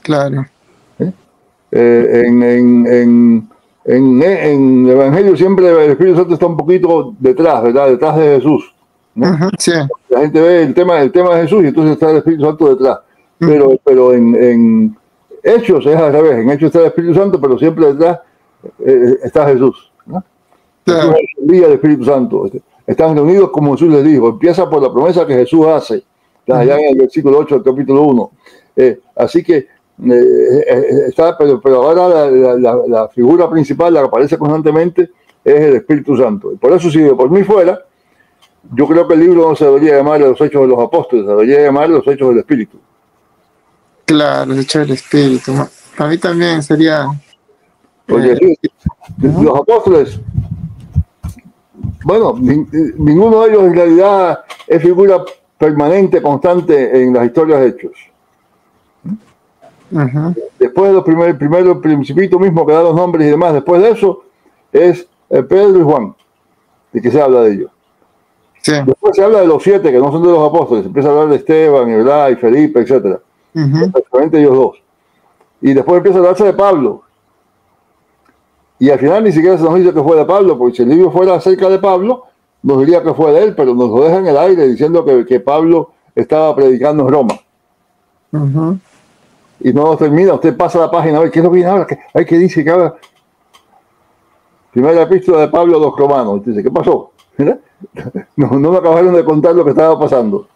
Claro. En el Evangelio siempre el Espíritu Santo está un poquito detrás, ¿verdad? Detrás de Jesús, ¿no? Sí. La gente ve el tema de Jesús y entonces está el Espíritu Santo detrás. Pero en Hechos es al revés. En Hechos está el Espíritu Santo, pero siempre detrás está Jesús, ¿no? Claro. Jesús envía el Espíritu Santo. Están reunidos como Jesús les dijo. Empieza por la promesa que Jesús hace, allá en el versículo 8 del capítulo 1. Así que está, pero ahora la figura principal, la que aparece constantemente, es el Espíritu Santo. Y por eso, si por mí fuera, yo creo que el libro no se debería llamar Los Hechos de los Apóstoles, se debería llamar Los Hechos del Espíritu. Claro, Los Hechos del Espíritu. Para mí también sería... Porque los apóstoles, bueno, ninguno de ellos en realidad es figura permanente, constante en las historias de Hechos. Después de los primero el principito mismo que da los nombres y demás, después de eso es Pedro y Juan, de que se habla de ellos. Sí. Después se habla de los 7 que no son de los apóstoles, se empieza a hablar de Esteban, Hebrá y Felipe, etc. Prácticamente ellos dos. Y después empieza a hablarse de Pablo. Y al final ni siquiera se nos dice que fue de Pablo, porque si el libro fuera acerca de Pablo, nos diría que fue de él, pero nos lo deja en el aire diciendo que Pablo estaba predicando en Roma. Y no termina, usted pasa la página a ver qué es lo que viene ahora, ¿qué dice que habla? Primera epístola de Pablo a los romanos. Dice, ¿qué pasó? No me acabaron de contar lo que estaba pasando.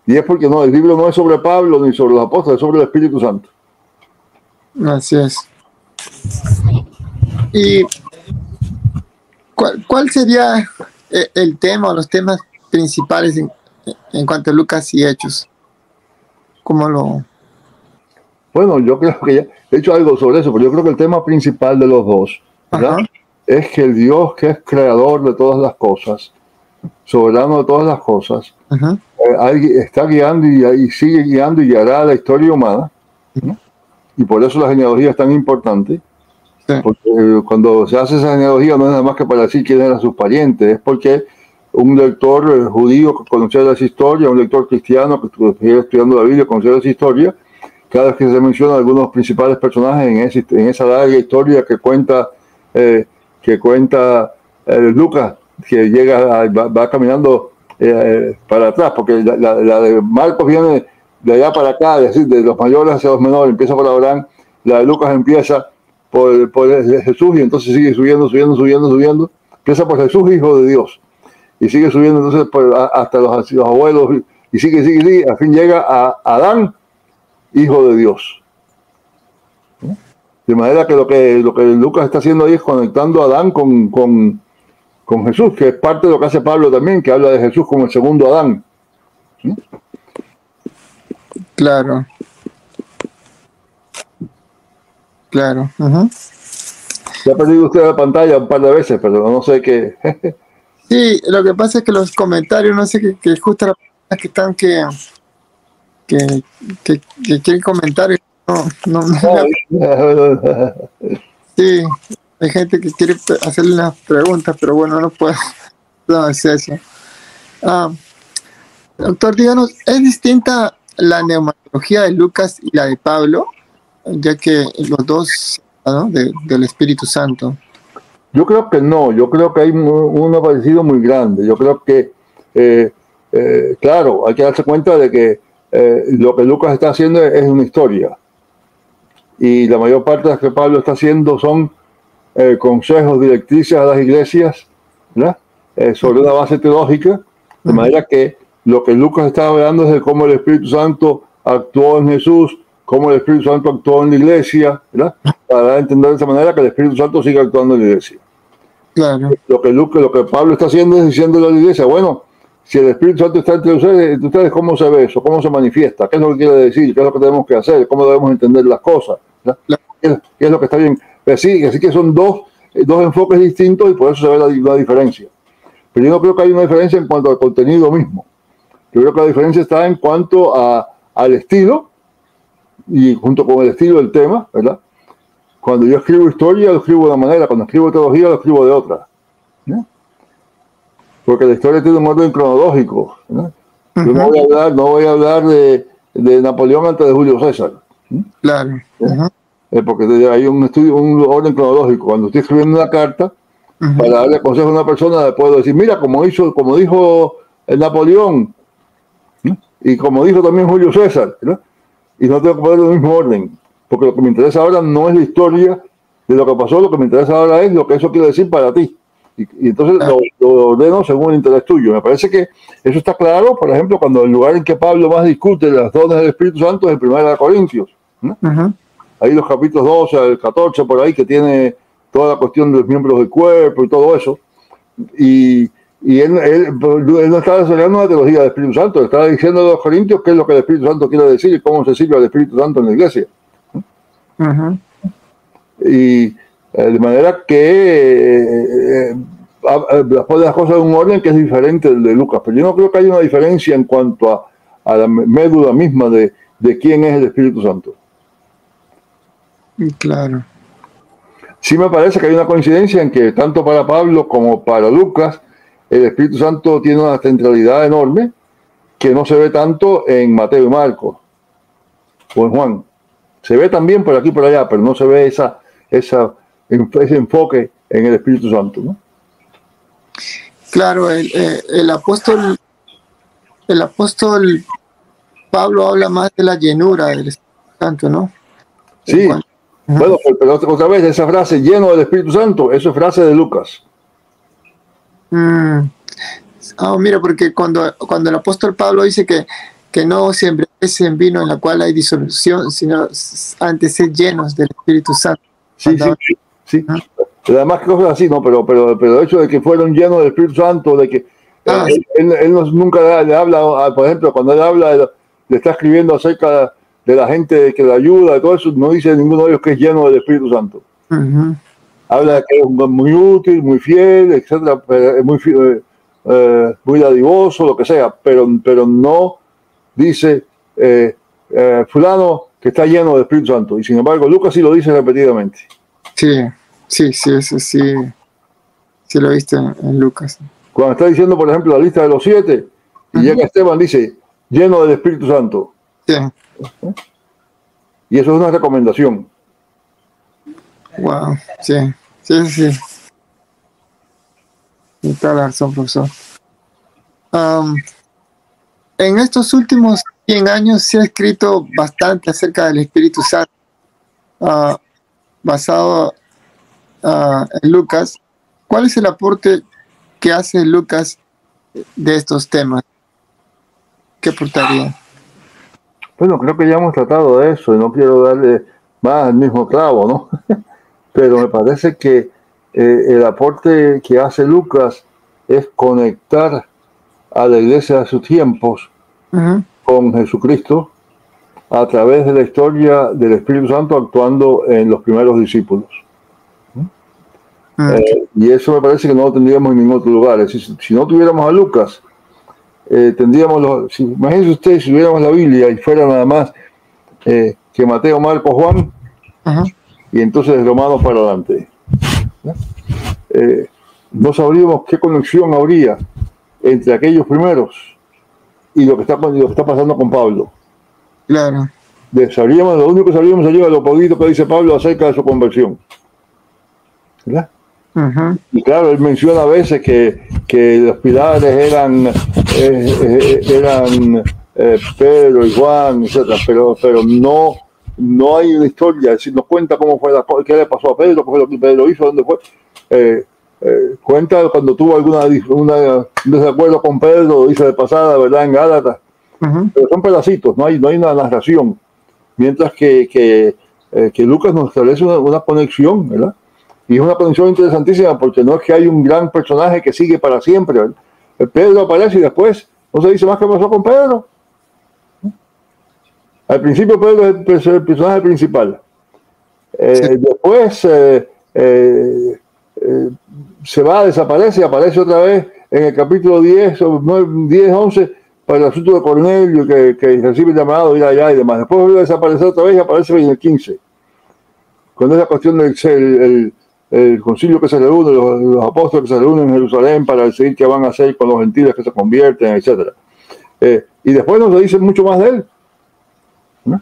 Y es porque el libro no es sobre Pablo ni sobre los apóstoles, es sobre el Espíritu Santo. Así es. ¿Y cuál sería el tema o los temas principales en cuanto a Lucas y Hechos? ¿Cómo lo...? Bueno, yo creo que ya he hecho algo sobre eso, pero yo creo que el tema principal de los dos, ¿verdad?, es que el Dios que es creador de todas las cosas, soberano de todas las cosas, está guiando y sigue guiando y guiará la historia humana, ¿no? Y por eso la genealogía es tan importante. Sí. Porque cuando se hace esa genealogía no es nada más que para decir quiénes eran sus parientes, es porque un lector judío que conocía las historias, un lector cristiano que estuviera estudiando la Biblia, conocía las historias, cada vez que se mencionan algunos principales personajes en esa larga historia que cuenta Lucas, que va caminando para atrás, porque la de Marcos viene de allá para acá, es decir, de los mayores hacia los menores, empieza por Abraham, la de Lucas empieza por Jesús y entonces sigue subiendo, empieza por Jesús, hijo de Dios, y sigue subiendo entonces hasta los abuelos, y sigue, al fin llega a Adán, hijo de Dios. De manera que lo que Lucas está haciendo ahí es conectando a Adán con Jesús, que es parte de lo que hace Pablo también, que habla de Jesús como el segundo Adán. ¿Sí? Claro. Se ha perdido usted la pantalla un par de veces, pero no sé qué. Sí, lo que pasa es que los comentarios, no sé, que justo las personas que están que quieren comentar, no. Sí, hay gente que quiere hacerle unas preguntas, pero bueno, no puedo hacer eso. Doctor, díganos, ¿es distinta la neumatología de Lucas y la de Pablo, ya que los dos, ¿no?, del Espíritu Santo? Yo creo que no, yo creo que hay un parecido muy grande. Yo creo que, claro, hay que darse cuenta de que lo que Lucas está haciendo es una historia. Y la mayor parte de las que Pablo está haciendo son consejos, directrices a las iglesias, ¿verdad?, sobre una base teológica, de manera que lo que Lucas está hablando es de cómo el Espíritu Santo actuó en Jesús, cómo el Espíritu Santo actuó en la iglesia, ¿verdad?, para dar a entender de esa manera que el Espíritu Santo sigue actuando en la iglesia. Claro. Lo que Pablo está haciendo es diciéndole a la iglesia, bueno, si el Espíritu Santo está entre ustedes, ¿cómo se ve eso? ¿Cómo se manifiesta? ¿Qué es lo que quiere decir? ¿Qué es lo que tenemos que hacer? ¿Cómo debemos entender las cosas? Claro. ¿Qué es lo que está bien? Así que son dos enfoques distintos y por eso se ve la diferencia. Pero yo no creo que haya una diferencia en cuanto al contenido mismo. Yo creo que la diferencia está en cuanto al estilo y junto con el estilo del tema, ¿verdad? Cuando yo escribo historia, lo escribo de una manera. Cuando escribo teología, lo escribo de otra. ¿Sí? porque la historia tiene un orden cronológico, ¿no? Yo no voy a hablar de Napoleón antes de Julio César. Claro. Porque hay un orden cronológico. Cuando estoy escribiendo una carta, para darle consejo a una persona, le puedo decir, mira, como dijo el Napoleón, ¿no? Y como dijo también Julio César, ¿no? Y no tengo que poner el mismo orden, porque lo que me interesa ahora no es la historia de lo que pasó, lo que me interesa ahora es lo que eso quiere decir para ti. Y entonces lo ordeno según el interés tuyo. Me parece que eso está claro, por ejemplo, cuando el lugar en que Pablo más discute las dones del Espíritu Santo es el 1 Corintios, ¿no? Ahí los capítulos 12 al 14, por ahí, que tiene toda la cuestión de los miembros del cuerpo y todo eso. Y él no está desarrollando una teología del Espíritu Santo, le está diciendo a los corintios qué es lo que el Espíritu Santo quiere decir y cómo se sirve al Espíritu Santo en la iglesia. Y de manera que pone las cosas en un orden que es diferente del de Lucas, pero yo no creo que haya una diferencia en cuanto a la médula misma de quién es el Espíritu Santo. Claro. Sí me parece que hay una coincidencia en que tanto para Pablo como para Lucas el Espíritu Santo tiene una centralidad enorme que no se ve tanto en Mateo y Marcos o en Juan. Se ve también por aquí y por allá, pero no se ve ese enfoque en el Espíritu Santo, ¿no? Claro, el apóstol Pablo habla más de la llenura del Espíritu Santo, ¿no? Sí, bueno, pero otra vez esa frase, lleno del Espíritu Santo, eso es frase de Lucas. Mira, porque cuando el apóstol Pablo dice que no se embriaguece en vino en la cual hay disolución, sino antes ser llenos del Espíritu Santo. Sí. Además, cosas así, ¿no? Pero el hecho de que fueron llenos del Espíritu Santo, de que él nunca le habla, por ejemplo, cuando él habla, le está escribiendo acerca de la gente que le ayuda, y todo eso, no dice ninguno de ellos que es lleno del Espíritu Santo. Habla de que es muy útil, muy fiel, etcétera, muy dadivoso, lo que sea, pero no dice fulano que está lleno del Espíritu Santo. Y sin embargo, Lucas sí lo dice repetidamente. Sí, eso sí lo he visto en Lucas. Cuando está diciendo, por ejemplo, la lista de los 7, y llega Esteban, dice, lleno del Espíritu Santo. Sí. Y eso es una recomendación. Wow, sí. Toda la razón, profesor. En estos últimos 100 años se ha escrito bastante acerca del Espíritu Santo, basado en Lucas. ¿Cuál es el aporte que hace Lucas de estos temas? ¿Qué aportaría? Bueno, creo que ya hemos tratado de eso y no quiero darle más al mismo clavo, ¿no? Pero me parece que el aporte que hace Lucas es conectar a la iglesia de sus tiempos con Jesucristo a través de la historia del Espíritu Santo actuando en los primeros discípulos. Y eso me parece que no lo tendríamos en ningún otro lugar. Es decir, si no tuviéramos a Lucas, tendríamos imagínense ustedes si tuviéramos la Biblia y fuera nada más que Mateo, Marcos, Juan, y entonces Romanos para adelante. No sabríamos qué conexión habría entre aquellos primeros y lo que está pasando con Pablo. Claro. Lo único que sabríamos sería lo poquito que dice Pablo acerca de su conversión, ¿verdad? Y claro, él menciona a veces que los pilares eran Pedro y Juan, etcétera, pero no hay una historia, es decir, nos cuenta cómo fue qué le pasó a Pedro, qué fue lo que Pedro hizo, dónde fue. Cuenta cuando tuvo un desacuerdo con Pedro, lo dice de pasada, ¿verdad? En Gálatas. Pero son pedacitos, no hay una narración. Mientras que Lucas nos establece una conexión, ¿verdad? Y es una conexión interesantísima porque no es que hay un gran personaje que sigue para siempre, ¿verdad? Pedro aparece y después no se dice más qué pasó con Pedro. Al principio Pedro es el personaje principal. Después se va, desaparece y aparece otra vez en el capítulo 10, 11, para el asunto de Cornelio, que recibe el llamado, ir allá y demás. Después vuelve a desaparecer otra vez y aparece en el 15. Con esa cuestión del el concilio que se reúne, los apóstoles que se reúnen en Jerusalén para decidir qué van a hacer con los gentiles que se convierten, etcétera. Y después nos dice mucho más de él, ¿no?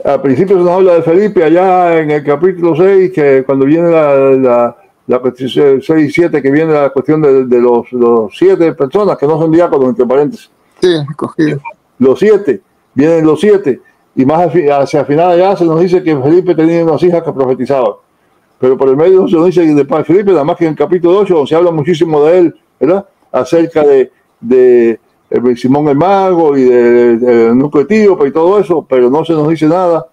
Al principio se nos habla de Felipe allá en el capítulo 6, que cuando viene la 6 y 7, que viene la cuestión de los 7 personas que no son diáconos, entre paréntesis. Sí, escogido. Los 7, vienen los 7, y más hacia el final allá se nos dice que Felipe tenía unas hijas que profetizaban. Pero por el medio se nos dice de Felipe, nada más que en el capítulo 8 se habla muchísimo de él, ¿verdad? Acerca de Simón el Mago y del núcleo etíope y todo eso, pero no se nos dice nada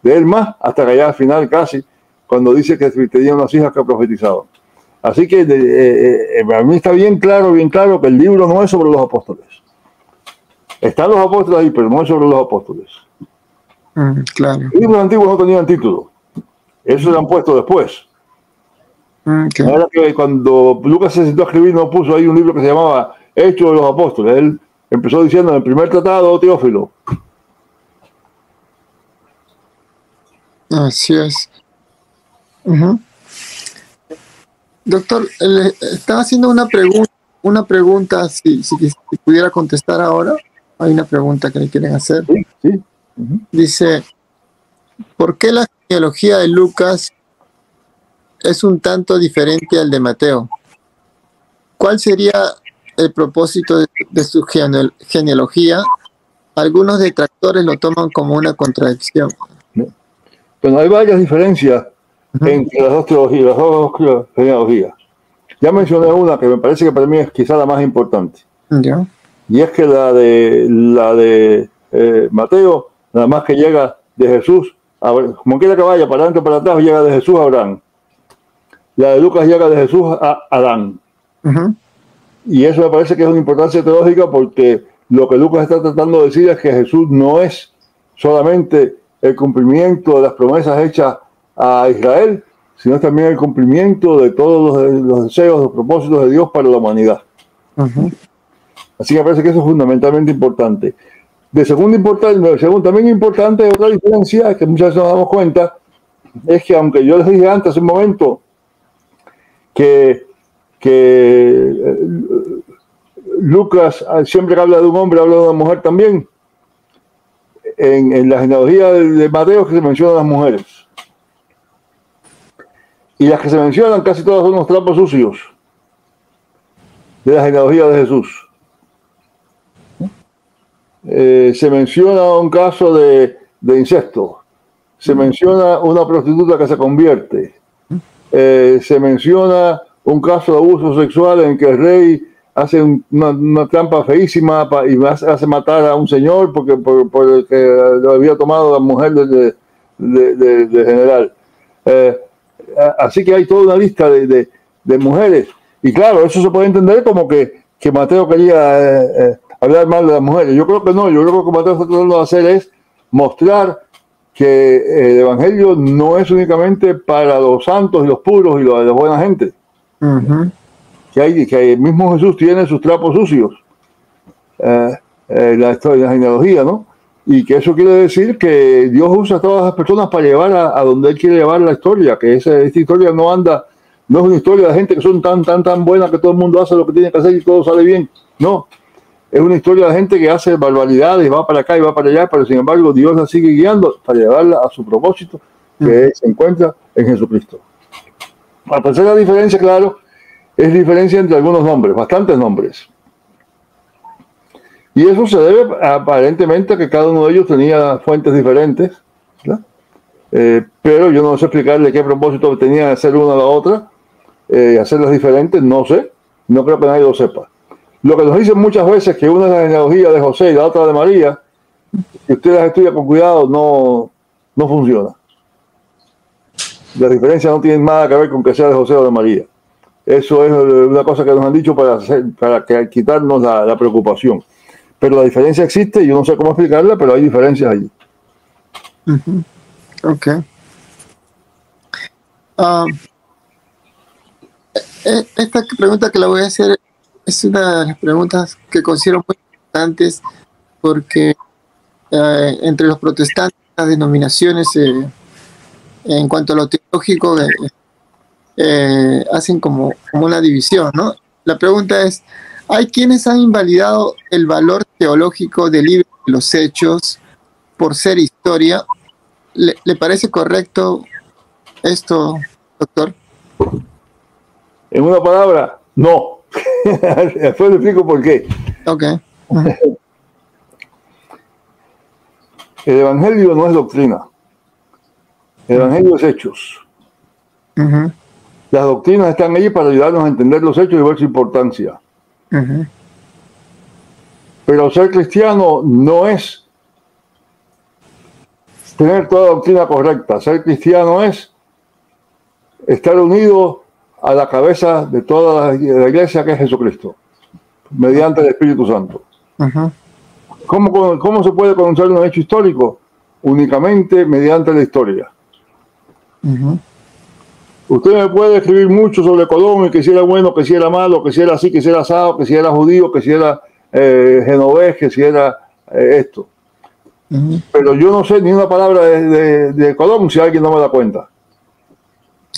de él más hasta que allá al final casi, cuando dice que tenía unas hijas que profetizaban. Así que a mí está bien claro que el libro no es sobre los apóstoles. Están los apóstoles ahí, pero no es sobre los apóstoles. Claro. Los libros antiguos no tenían título. Eso se han puesto después. Okay. Ahora que cuando Lucas se sentó a escribir, no puso ahí un libro que se llamaba Hechos de los Apóstoles. Él empezó diciendo en el primer tratado, Teófilo. Así es. Doctor, le estaba haciendo una pregunta, si pudiera contestar ahora. Hay una pregunta que le quieren hacer. Sí. Dice, ¿por qué la genealogía de Lucas es un tanto diferente al de Mateo? ¿Cuál sería el propósito de su genealogía? Algunos detractores lo toman como una contradicción. Bueno, hay varias diferencias entre las dos teologías, las dos genealogías. Ya mencioné una que me parece que para mí es quizá la más importante. ¿Ya? Y es que la de Mateo, nada más que llega de Jesús, como quiera que vaya, para adelante o para atrás, llega de Jesús a Abraham. La de Lucas llega de Jesús a Adán. Y eso me parece que es una importancia teológica, porque lo que Lucas está tratando de decir es que Jesús no es solamente el cumplimiento de las promesas hechas a Israel, sino también el cumplimiento de todos los deseos, los propósitos de Dios para la humanidad. Así que me parece que eso es fundamentalmente importante. También importante, otra diferencia que muchas veces nos damos cuenta, es que aunque yo les dije antes, hace un momento, que Lucas siempre que habla de un hombre habla de una mujer también, en la genealogía de Mateo que se mencionan las mujeres. Y las que se mencionan casi todas son los trapos sucios de la genealogía de Jesús. Se menciona un caso de incesto, se menciona una prostituta que se convierte, se menciona un caso de abuso sexual en que el rey hace una trampa feísima y hace matar a un señor por el que lo había tomado la mujer de general. Así que hay toda una lista de mujeres, y claro, eso se puede entender como que Mateo quería hablar mal de las mujeres. Yo creo que no, yo creo que lo que Mateo está tratando de hacer es mostrar que el evangelio no es únicamente para los santos y los puros y la buena gente. Que el mismo Jesús tiene sus trapos sucios, la genealogía, ¿no? Y que eso quiere decir que Dios usa a todas las personas para llevar a donde Él quiere llevar la historia, que esta historia no es una historia de gente que son tan buenas que todo el mundo hace lo que tiene que hacer y todo sale bien. No, es una historia de gente que hace barbaridades, va para acá y va para allá, pero sin embargo Dios la sigue guiando para llevarla a su propósito, que se encuentra en Jesucristo. La tercera diferencia, claro, es diferencia entre algunos nombres, bastantes nombres. Y eso se debe aparentemente a que cada uno de ellos tenía fuentes diferentes, ¿verdad? Pero yo no sé explicarle qué propósito tenía de hacer una a la otra, hacerlas diferentes, no sé, no creo que nadie lo sepa. Lo que nos dicen muchas veces que una es la genealogía de José y la otra de María, si usted las estudia con cuidado, no funciona. Las diferencias no tienen nada que ver con que sea de José o de María. Eso es una cosa que nos han dicho para quitarnos la preocupación. Pero la diferencia existe, yo no sé cómo explicarla, pero hay diferencias allí. Ok. Esta pregunta que la voy a hacer es una de las preguntas que considero muy importantes, porque entre los protestantes, las denominaciones, en cuanto a lo teológico, hacen como una división, ¿no? La pregunta es, ¿hay quienes han invalidado el valor teológico del libro de los Hechos por ser historia? ¿Le parece correcto esto, doctor? En una palabra, no. Después le explico por qué. Ok. El Evangelio no es doctrina. El Evangelio es hechos. Las doctrinas están ahí para ayudarnos a entender los hechos y ver su importancia. Pero ser cristiano no es tener toda doctrina correcta. Ser cristiano es estar unido a la cabeza de toda la iglesia, que es Jesucristo, mediante el Espíritu Santo. ¿Cómo se puede conocer un hecho histórico? Únicamente mediante la historia. Usted me puede escribir mucho sobre Colón, y que si era bueno, que si era malo, que si era así, que si era asado, que si era judío, que si era genovés, que si era esto. Pero yo no sé ni una palabra de Colón si alguien no me da cuenta.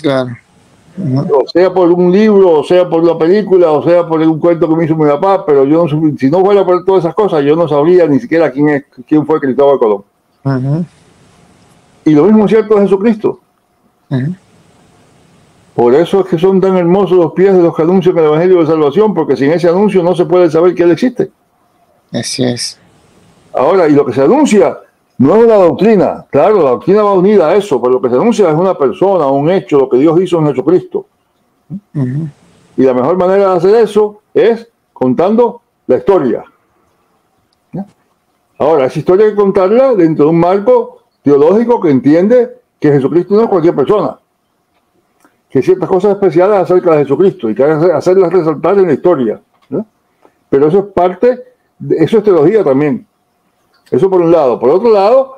Claro. O sea por un libro, o sea por la película, o sea por un cuento que me hizo mi papá, pero yo no, si no fuera por todas esas cosas, yo no sabría ni siquiera quién fue Cristóbal Colón. Y lo mismo es cierto de Jesucristo. Por eso es que son tan hermosos los pies de los que anuncian el Evangelio de Salvación, porque sin ese anuncio no se puede saber que Él existe. Así es. Ahora, y lo que se anuncia no es una doctrina. Claro, la doctrina va unida a eso, pero lo que se anuncia es una persona, un hecho, lo que Dios hizo en Jesucristo. Y la mejor manera de hacer eso es contando la historia. Ahora, esa historia hay que contarla dentro de un marco teológico que entiende que Jesucristo no es cualquier persona, que hay ciertas cosas especiales acerca de Jesucristo y que hay que hacerlas resaltar en la historia, ¿no? Pero eso es parte, eso es teología también. Eso por un lado. Por otro lado,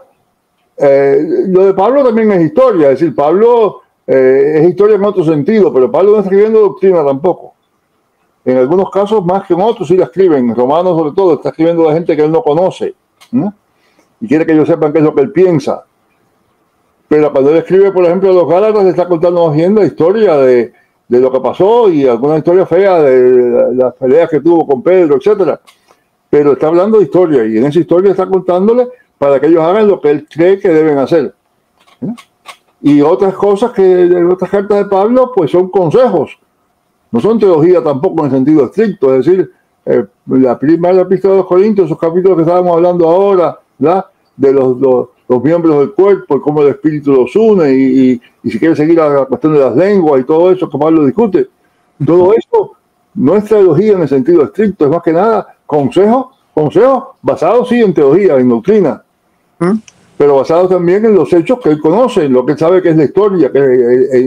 lo de Pablo también es historia. Es decir, Pablo es historia en otro sentido, pero Pablo no está escribiendo doctrina tampoco. En algunos casos, más que en otros, sí la escriben. En Romanos, sobre todo, está escribiendo a la gente que él no conoce, ¿no? Y quiere que ellos sepan qué es lo que él piensa. Pero cuando él escribe, por ejemplo, a los Gálatas, le está contando más bien la historia de lo que pasó y alguna historia fea de las peleas que tuvo con Pedro, etcétera. Pero está hablando de historia y en esa historia está contándole para que ellos hagan lo que él cree que deben hacer. Y otras cosas otras cartas de Pablo, pues son consejos. No son teología tampoco en el sentido estricto. Es decir, la primera epístola de los Corintios, esos capítulos que estábamos hablando ahora, ¿verdad? De los miembros del cuerpo y cómo el Espíritu los une y si quiere seguir la cuestión de las lenguas y todo eso que Pablo discute. Todo eso no es teología en el sentido estricto, es más que nada consejos basados sí en teología, en doctrina, pero basados también en los hechos que él conoce, en lo que él sabe que es la historia, que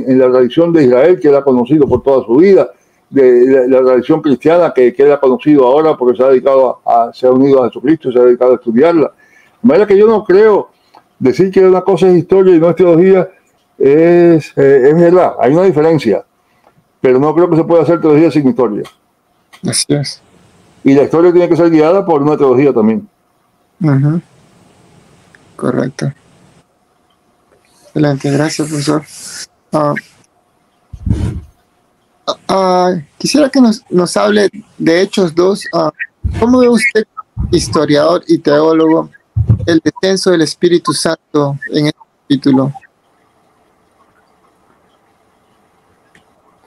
en la tradición de Israel que él ha conocido por toda su vida, de la tradición cristiana que él ha conocido ahora porque se ha dedicado se ha unido a Jesucristo, se ha dedicado a estudiarla. De manera que yo no creo decir que una cosa es historia y no es teología, es verdad, hay una diferencia, pero no creo que se pueda hacer teología sin historia. Así es. Y la historia tiene que ser guiada por una teología también. Correcto. Excelente, gracias, profesor. Quisiera que nos hable de Hechos 2. ¿Cómo ve usted, historiador y teólogo, el descenso del Espíritu Santo en este capítulo?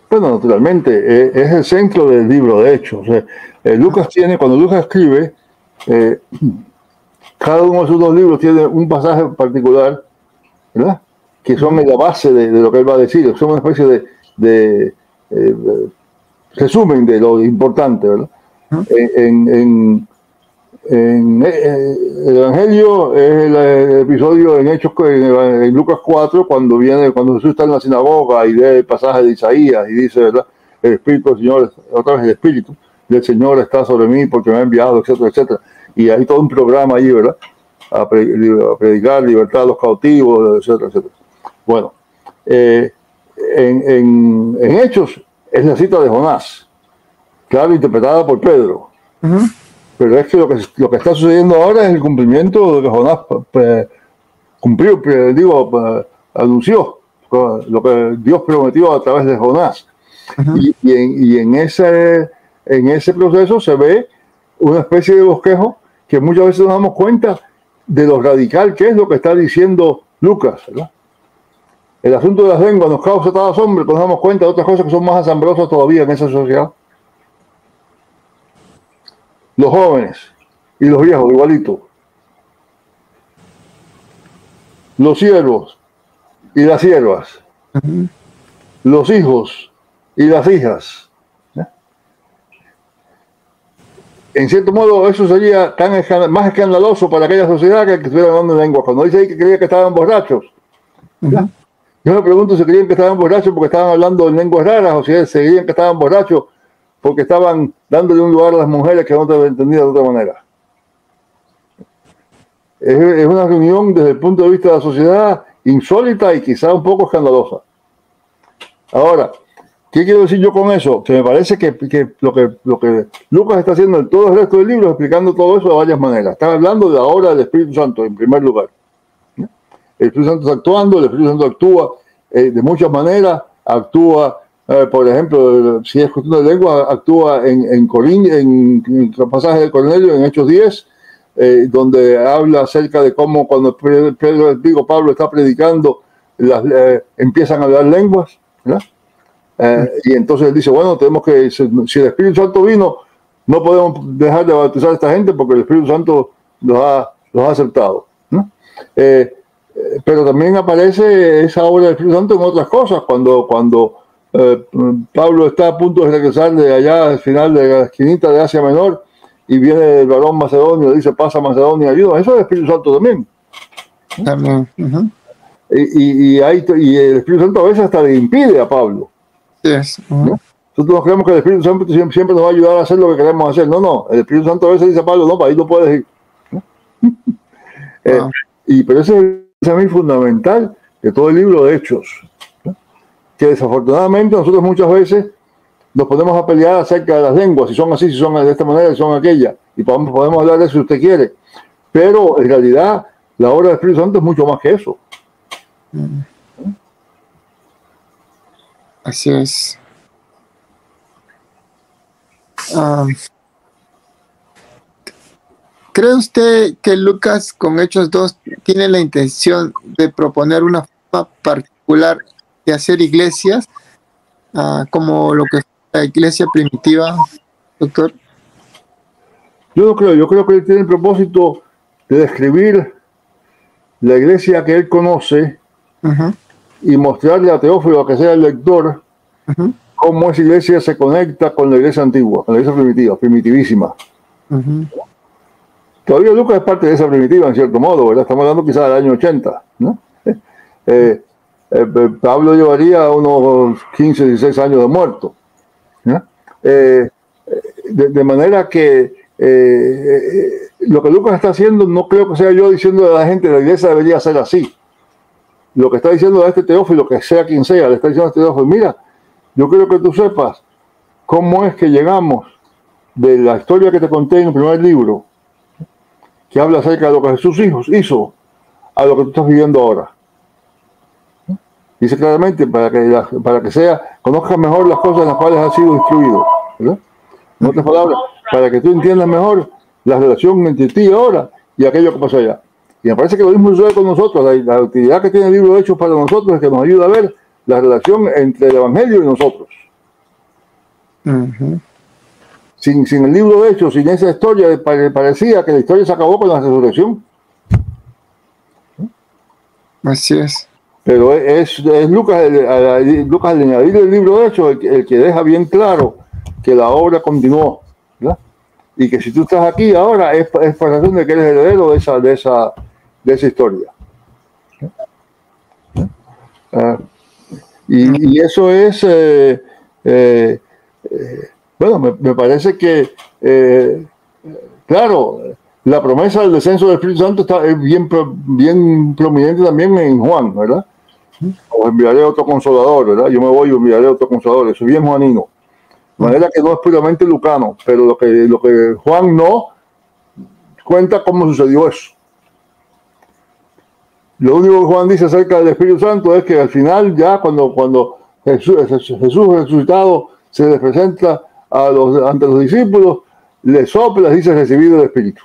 Bueno, naturalmente, es el centro del libro de Hechos. Cuando Lucas escribe, cada uno de sus dos libros tiene un pasaje particular, ¿verdad? Que son la base de lo que él va a decir, son una especie de resumen de lo importante, ¿verdad? El Evangelio es el episodio en Hechos en Lucas 4 cuando Jesús está en la sinagoga y lee el pasaje de Isaías y dice, ¿verdad? El Espíritu del Señor, otra vez el Espíritu del Señor está sobre mí porque me ha enviado, etcétera, etcétera. Y hay todo un programa allí, ¿verdad? A predicar libertad a los cautivos, etcétera, etcétera. Bueno, en Hechos es la cita de Jonás, claro, interpretada por Pedro. Pero es que lo que está sucediendo ahora es el cumplimiento de lo que Jonás anunció. lo que Dios prometió a través de Jonás. Y en ese proceso se ve una especie de bosquejo que muchas veces nos damos cuenta de lo radical que es lo que está diciendo Lucas, ¿verdad? El asunto de las lenguas nos causa tal asombro que nos damos cuenta de otras cosas que son más asombrosas todavía en esa sociedad. Los jóvenes y los viejos, igualito. Los siervos y las siervas. Los hijos y las hijas. En cierto modo, eso sería más escandaloso para aquella sociedad que estuvieran hablando en lengua. Cuando dice ahí que creía que estaban borrachos, yo me pregunto si creían que estaban borrachos porque estaban hablando en lenguas raras o si se creían que estaban borrachos porque estaban dándole un lugar a las mujeres que no te entendían de otra manera. Es una reunión desde el punto de vista de la sociedad insólita y quizá un poco escandalosa. Ahora, ¿qué quiero decir yo con eso? Que me parece que lo que Lucas está haciendo en todo el resto del libro es explicando todo eso de varias maneras. Está hablando de la obra del Espíritu Santo, en primer lugar. El Espíritu Santo está actuando, el Espíritu Santo actúa de muchas maneras, actúa, por ejemplo, si es cuestión de lengua, actúa en el pasaje de Cornelio, en Hechos 10, donde habla acerca de cómo cuando Pablo está predicando, empiezan a hablar lenguas, ¿verdad? Y entonces él dice, bueno, tenemos que, si el Espíritu Santo vino, no podemos dejar de bautizar a esta gente porque el Espíritu Santo los ha aceptado, ¿no? Pero también aparece esa obra del Espíritu Santo en otras cosas, cuando Pablo está a punto de regresar de allá al final de la esquinita de Asia Menor y viene el varón macedonio y dice, pasa Macedonia, ayuda. Eso es el Espíritu Santo también. También. Y el Espíritu Santo a veces hasta le impide a Pablo. Yes. ¿No? Nosotros creemos que el Espíritu Santo siempre nos va a ayudar a hacer lo que queremos hacer. No, el Espíritu Santo a veces dice a Pablo, no, para ahí no puedes ir. ¿No? Pero ese es a mí fundamental de todo el libro de Hechos, ¿no? Que desafortunadamente nosotros muchas veces nos ponemos a pelear acerca de las lenguas, si son así, si son de esta manera, si son aquella, y podemos hablar de eso si usted quiere, pero en realidad la obra del Espíritu Santo es mucho más que eso. Así es. ¿Cree usted que Lucas con Hechos 2 tiene la intención de proponer una forma particular de hacer iglesias, como lo que fue la iglesia primitiva, doctor? Yo no creo, yo creo que él tiene el propósito de describir la iglesia que él conoce y mostrarle a Teófilo, a que sea el lector, cómo esa iglesia se conecta con la iglesia antigua, con la iglesia primitiva, primitivísima. Todavía Lucas es parte de esa primitiva, en cierto modo, ¿verdad? Estamos hablando quizás del año 80, ¿no? Pablo llevaría unos 15, 16 años de muerto, ¿no? De manera que lo que Lucas está haciendo no creo que sea yo diciendo a la gente la iglesia debería ser así. Lo que está diciendo a este Teófilo, que sea quien sea, le está diciendo a este Teófilo, mira, yo quiero que tú sepas cómo es que llegamos de la historia que te conté en el primer libro, que habla acerca de lo que Jesús hizo, a lo que tú estás viviendo ahora. Dice claramente, para que conozcas mejor las cosas en las cuales has sido instruido, ¿verdad? En otras palabras, para que tú entiendas mejor la relación entre ti ahora y aquello que pasó allá. Y me parece que lo mismo sucede con nosotros. La utilidad que tiene el libro de Hechos para nosotros es que nos ayuda a ver la relación entre el Evangelio y nosotros. Sin el libro de Hechos, sin esa historia, parecía que la historia se acabó con la resurrección. Así es. Pero es Lucas al añadir el libro de Hechos el que deja bien claro que la obra continuó, ¿verdad? Y que si tú estás aquí ahora es por razón de que eres heredero de esa historia. Y eso es bueno, me parece que claro, la promesa del descenso del Espíritu Santo es bien prominente también en Juan, ¿verdad? Os enviaré otro consolador, ¿verdad? Yo me voy y enviaré otro consolador. Eso es bien juanino. De manera que no es puramente lucano, pero lo que Juan no cuenta cómo sucedió eso. Lo único que Juan dice acerca del Espíritu Santo es que al final, ya cuando Jesús resucitado se les presenta ante los discípulos, les sopla, les dice recibido el Espíritu.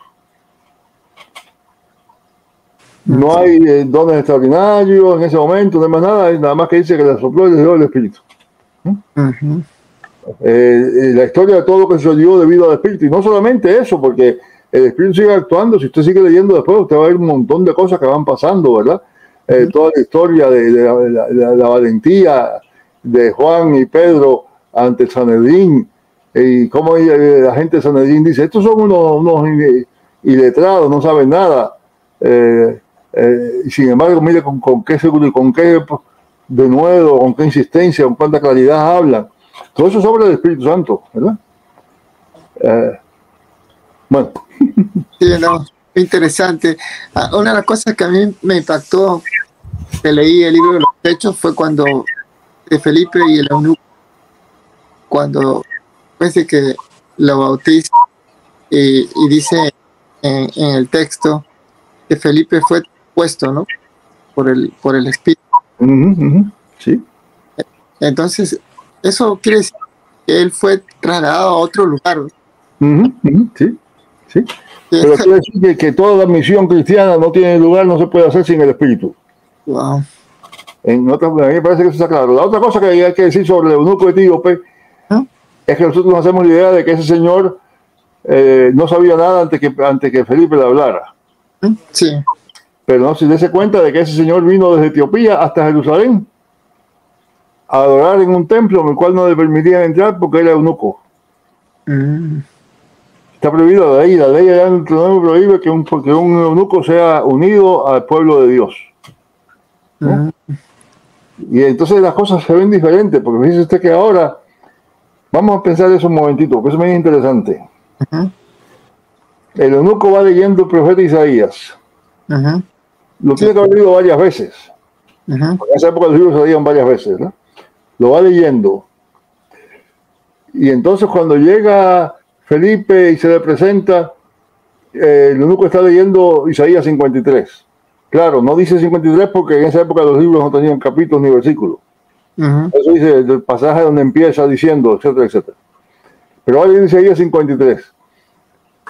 No hay dones extraordinarios en ese momento, no hay más nada, nada más que dice que les sopló y les dio el Espíritu. La historia de todo lo que sucedió debido al Espíritu, y no solamente eso, porque el Espíritu sigue actuando. Si usted sigue leyendo después, usted va a ver un montón de cosas que van pasando, ¿verdad? Toda la historia de la valentía de Juan y Pedro ante el Sanedrín, y cómo la gente de Sanedrín dice, estos son unos iletrados, no saben nada. Y sin embargo, mire con qué denuedo, con qué insistencia, con cuánta claridad hablan. Todo eso sobre el Espíritu Santo, ¿verdad? Bueno. Sí, no, interesante. Una de las cosas que a mí me impactó, que leí el libro de los Hechos, fue cuando de Felipe y el eunuco, cuando parece que lo bautiza y dice en el texto que Felipe fue puesto, ¿no? Por el Espíritu. Sí. Entonces, eso quiere decir que él fue trasladado a otro lugar, ¿no? Sí, sí. Pero quiere decir que toda la misión cristiana no tiene lugar, no se puede hacer sin el Espíritu. Wow. A mí me parece que eso está claro. La otra cosa que hay que decir sobre el eunuco etíope es que nosotros nos hacemos la idea de que ese señor no sabía nada antes que Felipe le hablara. Sí. Pero no se dése cuenta de que ese señor vino desde Etiopía hasta Jerusalén a adorar en un templo en el cual no le permitían entrar porque era eunuco. Está prohibido la ley allá en el trono prohíbe que un eunuco sea unido al pueblo de Dios, ¿no? Y entonces las cosas se ven diferentes, porque dice usted que ahora, vamos a pensar eso un momentito, porque eso me es interesante. El eunuco va leyendo el profeta Isaías. Lo tiene que haber leído varias veces. Porque en esa época los libros se leían varias veces, ¿no? Lo va leyendo. Y entonces cuando llega Felipe y se le presenta, el eunuco está leyendo Isaías 53. Claro, no dice 53 porque en esa época los libros no tenían capítulos ni versículos. Eso dice el pasaje donde empieza diciendo, etcétera, etcétera. Pero ahora dice Isaías 53.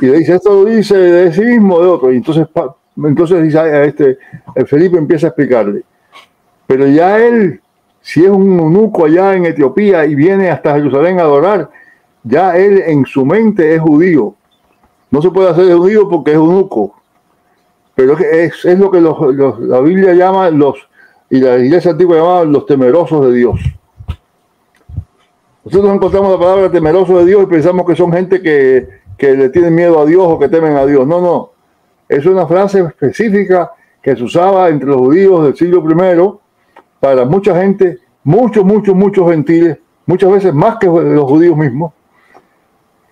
Y le dice, esto lo dice de sí mismo, de otro. Y entonces dice, Felipe empieza a explicarle. Pero ya él, si es un eunuco allá en Etiopía y viene hasta Jerusalén a adorar, ya él en su mente es judío. No se puede hacer judío porque es eunuco. Pero es lo que la Biblia llama y la iglesia antigua llamaba los temerosos de Dios. Nosotros encontramos la palabra temeroso de Dios y pensamos que son gente que le tienen miedo a Dios o que temen a Dios. No. Es una frase específica que se usaba entre los judíos del siglo I para mucha gente, muchos gentiles, muchas veces más que los judíos mismos,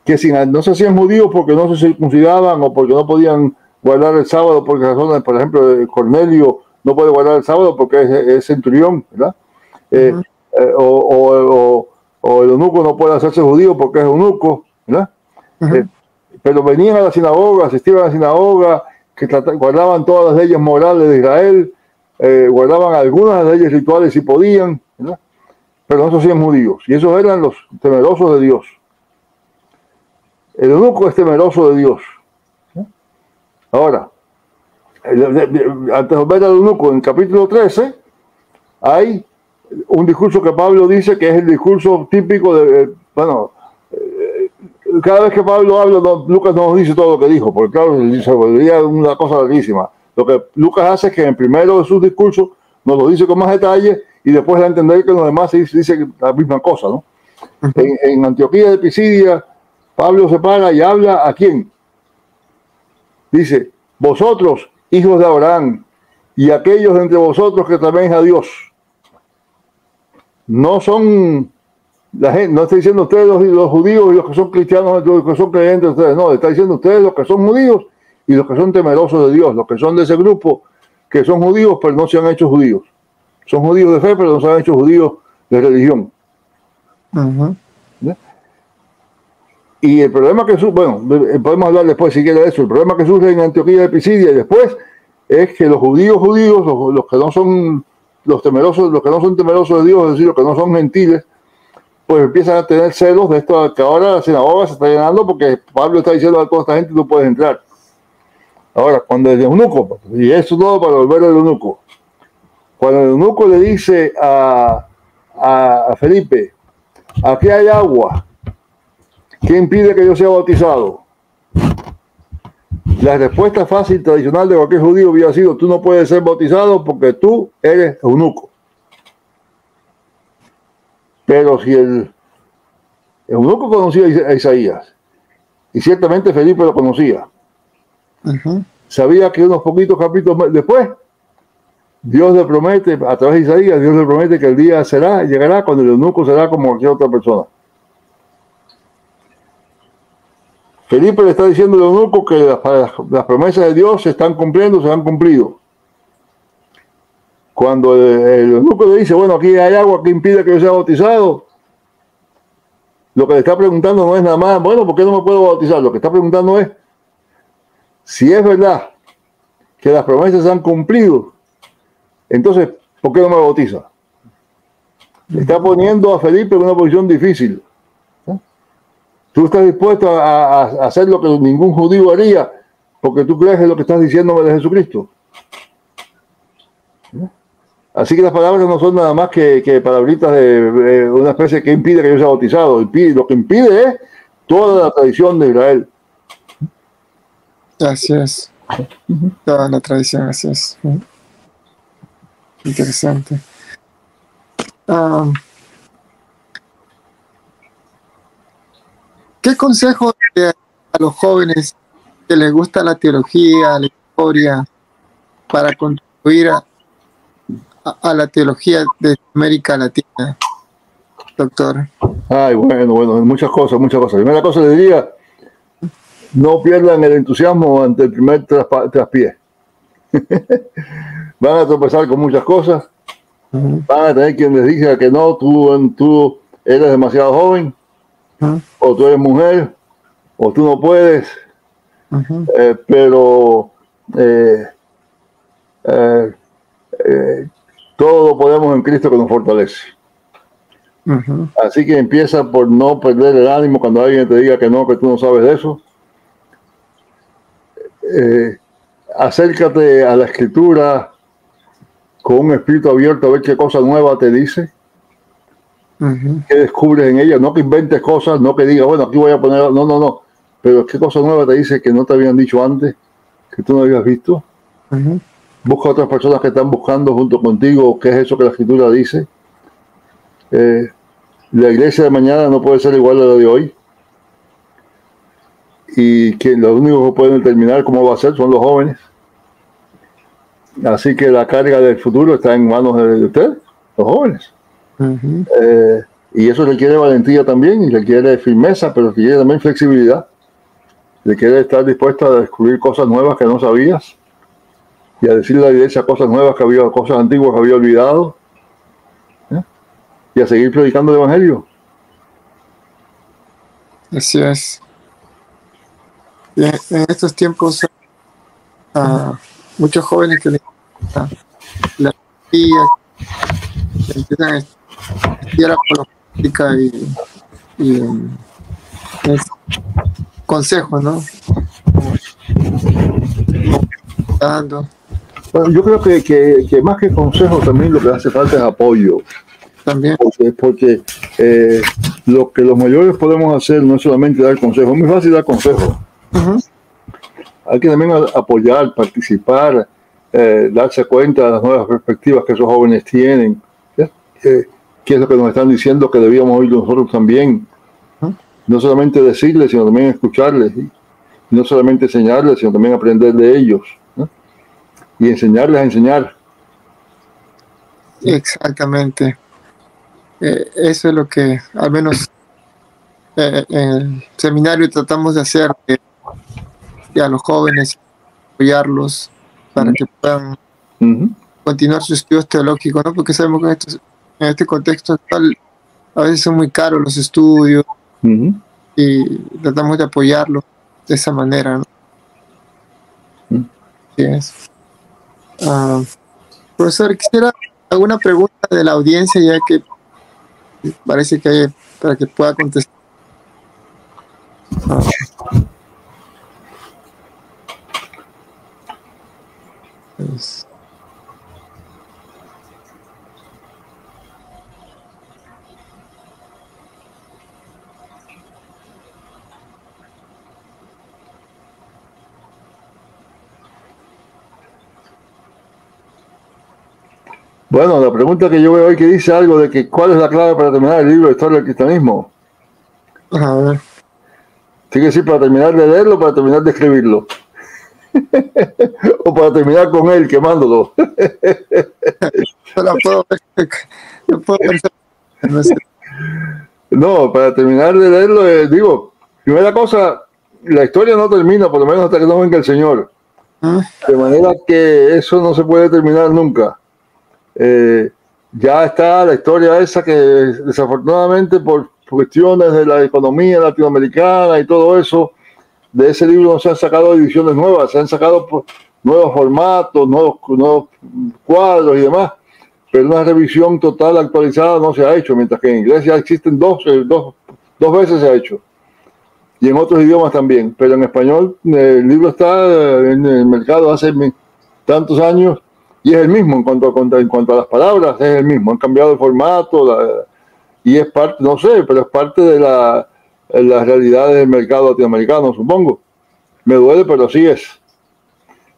que no se hacían judíos porque no se circuncidaban o porque no podían guardar el sábado, porque razones, por ejemplo, Cornelio no puede guardar el sábado porque es centurión, ¿verdad? O el eunuco no puede hacerse judío porque es eunuco, ¿verdad? Pero venían a la sinagoga, asistían a la sinagoga, que guardaban todas las leyes morales de Israel, guardaban algunas de las leyes rituales si podían, ¿verdad? Pero no se hacían judíos, y esos eran los temerosos de Dios. El eunuco es temeroso de Dios. Ahora, antes de ver al eunuco, en el capítulo 13, hay un discurso que Pablo dice que es el discurso típico de, cada vez que Pablo habla, Lucas no nos dice todo lo que dijo, porque claro, se volvería una cosa larguísima. Lo que Lucas hace es que en el primero de sus discursos nos lo dice con más detalle y después da a entender que en los demás se dice la misma cosa, ¿no? En Antioquía de Pisidia, Pablo se para y habla ¿a quién? Dice, vosotros, hijos de Abraham, y aquellos de entre vosotros que teméis a Dios. No son la gente, no está diciendo ustedes los judíos y los que son cristianos, los que son creyentes, ustedes no, está diciendo ustedes los que son judíos y los que son temerosos de Dios, los que son de ese grupo que son judíos pero no se han hecho judíos. Son judíos de fe pero no se han hecho judíos de religión. Y el problema que surge, bueno, podemos hablar después si quiere de eso, el problema que surge en Antioquía de Pisidia y después es que los judíos, los que no son los temerosos, los que no son temerosos de Dios, es decir, los que no son gentiles, pues empiezan a tener celos de esto, que ahora la sinagoga se está llenando porque Pablo está diciendo a toda esta gente, tú puedes entrar. Ahora, cuando el eunuco, y eso todo para volver al eunuco, cuando el eunuco le dice a Felipe, aquí hay agua, ¿qué impide que yo sea bautizado? La respuesta fácil tradicional de cualquier judío hubiera sido, tú no puedes ser bautizado porque tú eres eunuco. Pero si el eunuco conocía a Isaías, y ciertamente Felipe lo conocía, sabía que unos poquitos capítulos después, Dios le promete, a través de Isaías, Dios le promete que el día llegará cuando el eunuco será como cualquier otra persona. Felipe le está diciendo al eunuco que las promesas de Dios se están cumpliendo, se han cumplido. Cuando el eunuco le dice, bueno, aquí hay agua que impide que yo sea bautizado, lo que le está preguntando no es nada más, bueno, ¿por qué no me puedo bautizar? Lo que está preguntando es, si es verdad que las promesas se han cumplido, entonces, ¿por qué no me bautiza? Está poniendo a Felipe en una posición difícil. Tú estás dispuesto a hacer lo que ningún judío haría porque tú crees en lo que estás diciéndome de Jesucristo. Así que las palabras no son nada más que palabritas de una especie que impide que yo sea bautizado. Lo que impide es toda la tradición de Israel. Así es. Toda la tradición, así es. Interesante. ¿Qué consejo a los jóvenes que les gusta la teología, la historia, para contribuir a la teología de América Latina, doctor? Ay, bueno, muchas cosas. Primera cosa le diría, no pierdan el entusiasmo ante el primer traspié. Van a tropezar con muchas cosas, van a tener quien les diga que no, tú eres demasiado joven, o tú eres mujer, o tú no puedes, pero todo lo podemos en Cristo que nos fortalece. Así que empieza por no perder el ánimo cuando alguien te diga que no, que tú no sabes de eso. Acércate a la Escritura con un espíritu abierto a ver qué cosa nueva te dice, qué descubres en ella, no que inventes cosas, no que digas, bueno, aquí voy a poner, no, pero qué cosa nueva te dice que no te habían dicho antes, que tú no habías visto. Busca a otras personas que están buscando junto contigo qué es eso que la Escritura dice. La iglesia de mañana no puede ser igual a la de hoy, y que los únicos que pueden determinar cómo va a ser son los jóvenes. Así que la carga del futuro está en manos de ustedes, los jóvenes. Y eso requiere valentía también, y requiere firmeza, pero requiere también flexibilidad. Requiere estar dispuesto a descubrir cosas nuevas que no sabías, y a decirle a la iglesia cosas nuevas cosas antiguas que había olvidado, y a seguir predicando el evangelio. Así es. En estos tiempos, muchos jóvenes que les gusta la teología, que empiezan a estudiar política y consejos, ¿no? Bueno, yo creo que más que consejos también lo que hace falta es apoyo. También. Porque lo que los mayores podemos hacer no es solamente dar consejos, es muy fácil dar consejos. Hay que también apoyar, participar, darse cuenta de las nuevas perspectivas que esos jóvenes tienen, qué es lo que nos están diciendo que debíamos oír nosotros también. No solamente decirles, sino también escucharles, y no solamente enseñarles, sino también aprender de ellos, y enseñarles a enseñar. Exactamente. Eso es lo que al menos en el seminario tratamos de hacer, a los jóvenes, apoyarlos para que puedan continuar sus estudios teológicos, ¿no? Porque sabemos que en este contexto actual a veces son muy caros los estudios, y tratamos de apoyarlos de esa manera, ¿no? Sí es. Profesor, quisiera alguna pregunta de la audiencia, ya que parece que hay, para que pueda contestar. Pues, Bueno, la pregunta que yo veo hoy que dice algo de que ¿cuál es la clave para terminar el libro de Historia del Cristianismo? a ver. Tiene que decir para terminar de leerlo o para terminar de escribirlo. O para terminar con él quemándolo. No puedo ver, no puedo ver, no sé. No, para terminar de leerlo, digo, primera cosa, la historia no termina, por lo menos hasta que no venga el Señor. De manera que eso no se puede terminar nunca. Ya está la historia esa que desafortunadamente por cuestiones de la economía latinoamericana y todo eso, de ese libro no se han sacado ediciones nuevas, se han sacado nuevos formatos, nuevos cuadros y demás, pero una revisión total actualizada no se ha hecho, mientras que en inglés ya existen dos veces se ha hecho, y en otros idiomas también, pero en español el libro está en el mercado hace tantos años y es el mismo en cuanto a las palabras, es el mismo, han cambiado el formato y es parte, no sé, pero es parte de las realidades del mercado latinoamericano, supongo. Me duele, pero así es.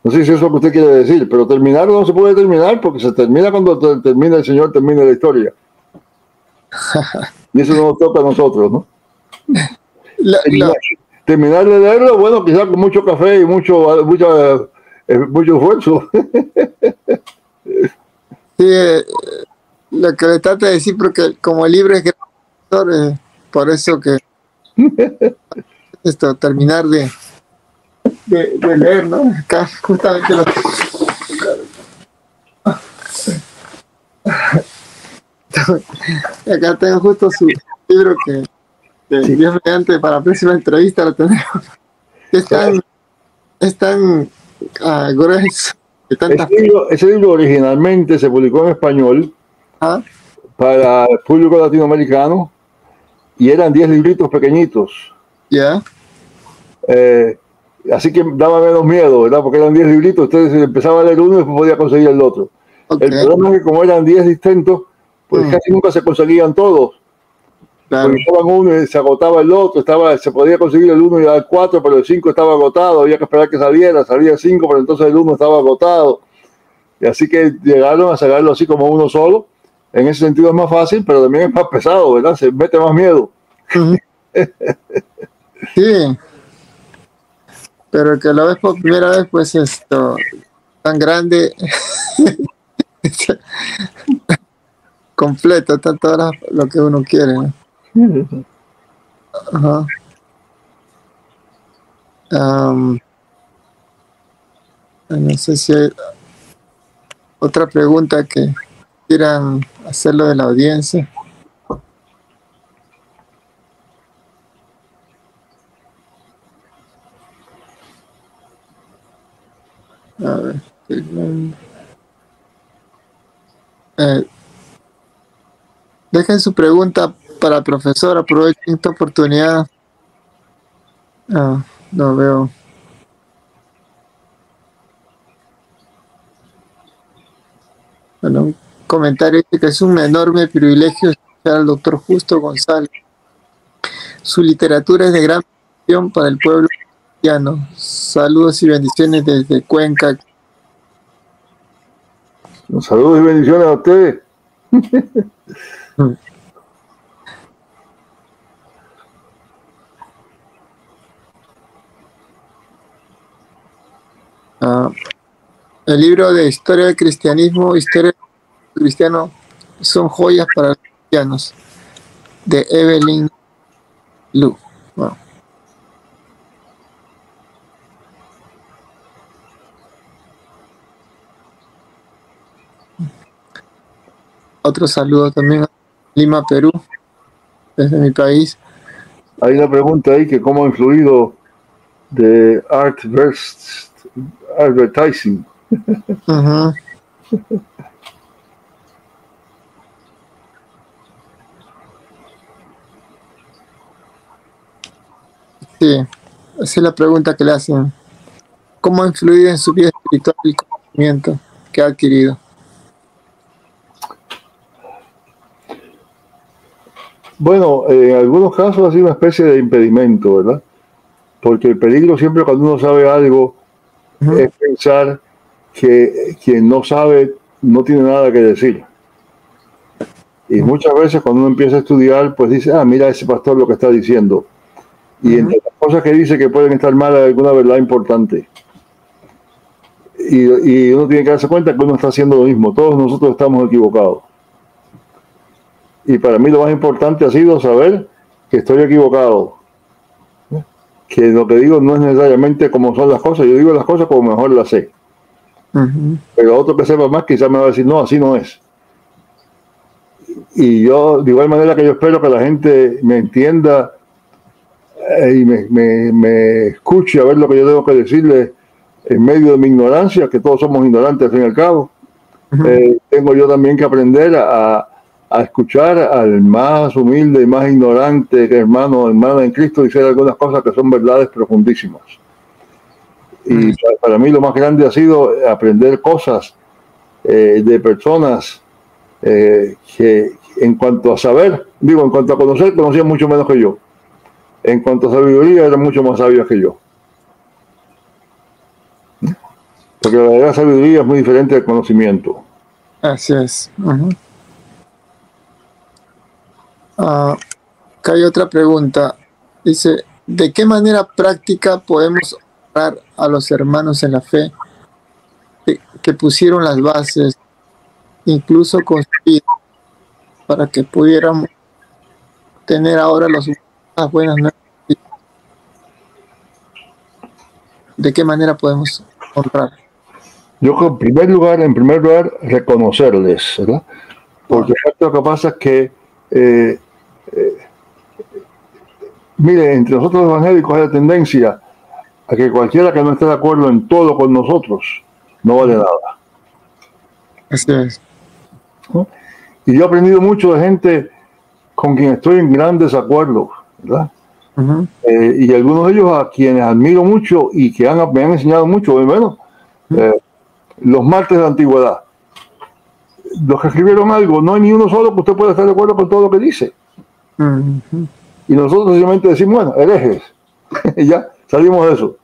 No sé si eso es lo que usted quiere decir, pero terminar no se puede terminar porque se termina cuando termina el Señor, termina la historia. Y eso no nos toca a nosotros, ¿no? Terminar de leerlo, bueno, quizás con mucho café y mucho esfuerzo. Sí, lo que le trata de decir, porque como el libro es grande, por eso que terminar de leer, ¿no? Acá justamente acá tengo justo su libro que Sí. Dios mediante para la próxima entrevista lo tenemos. Es tan grueso. Ese libro originalmente se publicó en español para el público latinoamericano y eran 10 libritos pequeñitos. Ya. Así que daba menos miedo, ¿verdad? Porque eran 10 libritos, usted empezaba a leer uno y después podía conseguir el otro. Okay. El problema es que como eran 10 distintos, pues casi nunca se conseguían todos. Claro. Porque estaban uno y se agotaba el otro, se podía conseguir el 1 y el 4, pero el 5 estaba agotado, había que esperar que salía el 5, pero entonces el 1 estaba agotado. Y así que llegaron a sacarlo así como uno solo. En ese sentido es más fácil, pero también es más pesado, ¿verdad? Se mete más miedo. Sí. Pero que lo ves por primera vez, pues esto tan grande, completo, está todo lo que uno quiere, ¿no? Ajá. No sé si hay otra pregunta que quieran hacerlo de la audiencia. A ver. Dejen su pregunta para el profesor, aprovechen esta oportunidad. No veo. Bueno, un comentario que es un enorme privilegio escuchar al doctor Justo González. Su literatura es de gran bendición para el pueblo cristiano. Saludos y bendiciones desde Cuenca. Saludos y bendiciones a ustedes. El libro de Historia del Cristianismo, Historia del Cristiano, son joyas para los cristianos, de Evelyn Lu. Wow. Otro saludo también a Lima, Perú, desde mi país. Hay una pregunta ahí que cómo ha influido de Art versus Advertising. Ajá. Sí, esa es la pregunta que le hacen. ¿Cómo ha influido en su vida espiritual el conocimiento que ha adquirido? Bueno, en algunos casos ha sido una especie de impedimento, ¿verdad? Porque el peligro siempre cuando uno sabe algo es pensar que quien no sabe no tiene nada que decir. Y muchas veces cuando uno empieza a estudiar, pues dice, ah, mira ese pastor lo que está diciendo. Y entre las cosas que dice que pueden estar mal hay alguna verdad importante. Y uno tiene que darse cuenta que uno está haciendo lo mismo. Todos nosotros estamos equivocados. Y para mí lo más importante ha sido saber que estoy equivocado. Que lo que digo no es necesariamente como son las cosas. Yo digo las cosas como mejor las sé. Pero otro que sepa más quizás me va a decir, no, así no es. Y yo, de igual manera que yo espero que la gente me entienda y me escuche a ver lo que yo tengo que decirle en medio de mi ignorancia, que todos somos ignorantes al fin y al cabo. Tengo yo también que aprender a escuchar al más humilde y más ignorante que hermano en Cristo, decir algunas cosas que son verdades profundísimas. Y para mí lo más grande ha sido aprender cosas de personas que en cuanto a saber, digo, en cuanto a conocer, conocían mucho menos que yo. En cuanto a sabiduría, eran mucho más sabios que yo. Porque la verdadera sabiduría es muy diferente del conocimiento. Así es. Acá hay otra pregunta. Dice, ¿de qué manera práctica podemos honrar a los hermanos en la fe que pusieron las bases, incluso con su vida, para que pudiéramos tener ahora las buenas nuevas? ¿De qué manera podemos honrar? Yo creo, en primer lugar, reconocerles, ¿verdad? Porque lo que pasa es que, mire, entre nosotros los evangélicos hay la tendencia a que cualquiera que no esté de acuerdo en todo con nosotros no vale nada. Así es. ¿No? Y yo he aprendido mucho de gente con quien estoy en gran desacuerdo, ¿verdad? Y algunos de ellos a quienes admiro mucho y que me han enseñado mucho, bueno, los mártires de la antigüedad, los que escribieron algo, no hay ni uno solo que usted pueda estar de acuerdo con todo lo que dice. Y nosotros simplemente decimos, bueno, herejes, y ya salimos de eso.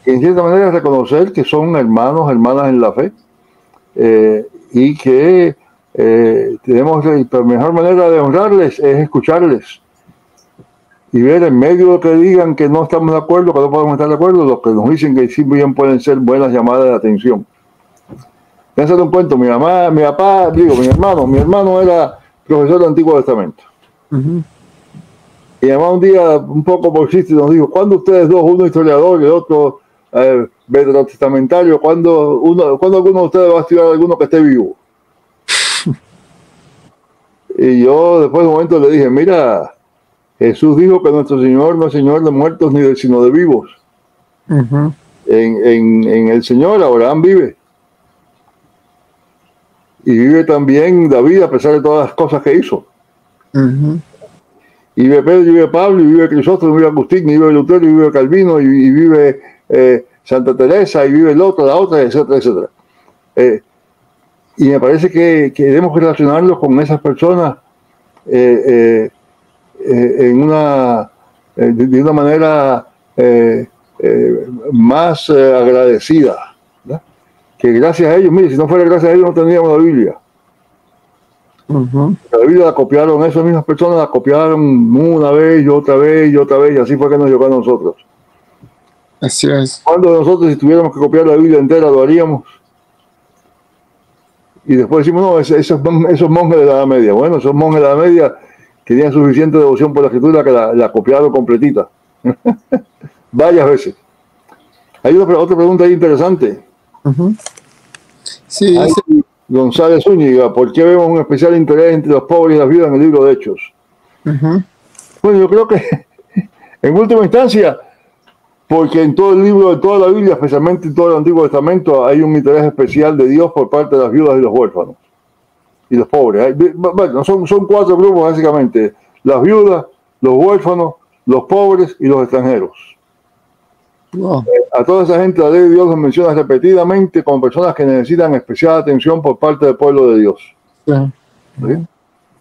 Y en cierta manera reconocer que son hermanos, hermanas en la fe, y que tenemos la mejor manera de honrarles es escucharles y ver en medio de lo que digan que no estamos de acuerdo, que no podemos estar de acuerdo, los que nos dicen que sí bien pueden ser buenas llamadas de atención. Piénsate un cuento, mi hermano era profesor del Antiguo Testamento. Y además un día, un poco por chiste, nos dijo, ¿cuándo ustedes dos, uno historiador y el otro veterotestamentario, ¿cuándo alguno de ustedes va a estudiar a alguno que esté vivo? Y yo después de un momento le dije, mira, Jesús dijo que nuestro Señor no es Señor de muertos sino de vivos. En el Señor Abraham vive. Y vive también David a pesar de todas las cosas que hizo. Y vive Pedro, y vive Pablo, y vive Crisóstomo, y vive Agustín, y vive Lutero, y vive Calvino, y vive Santa Teresa, y vive el otro, la otra, etcétera, etcétera. Y me parece que debemos relacionarnos con esas personas de una manera más agradecida, ¿verdad? Que gracias a ellos, mire, si no fuera gracias a ellos no tendríamos la Biblia. La Biblia la copiaron, esas mismas personas la copiaron una vez y otra vez y otra vez, y así fue que nos llegó a nosotros. Así es. Cuando nosotros, si tuviéramos que copiar la Biblia entera, lo haríamos. Y después decimos, no, esos monjes de la Edad Media. Bueno, esos monjes de la Edad Media tenían suficiente devoción por la Escritura que la copiaron completita. Varias veces. Hay otra pregunta ahí interesante. Sí, González Zúñiga, ¿por qué vemos un especial interés entre los pobres y las viudas en el libro de Hechos? Bueno, yo creo que en última instancia Porque en todo el libro, en toda la Biblia, especialmente en todo el Antiguo Testamento, hay un interés especial de Dios por parte de las viudas y los huérfanos y los pobres. Bueno, son 4 grupos básicamente: las viudas, los huérfanos, los pobres y los extranjeros. Wow. A toda esa gente la ley de Dios los menciona repetidamente como personas que necesitan especial atención por parte del pueblo de Dios. Sí. ¿Sí?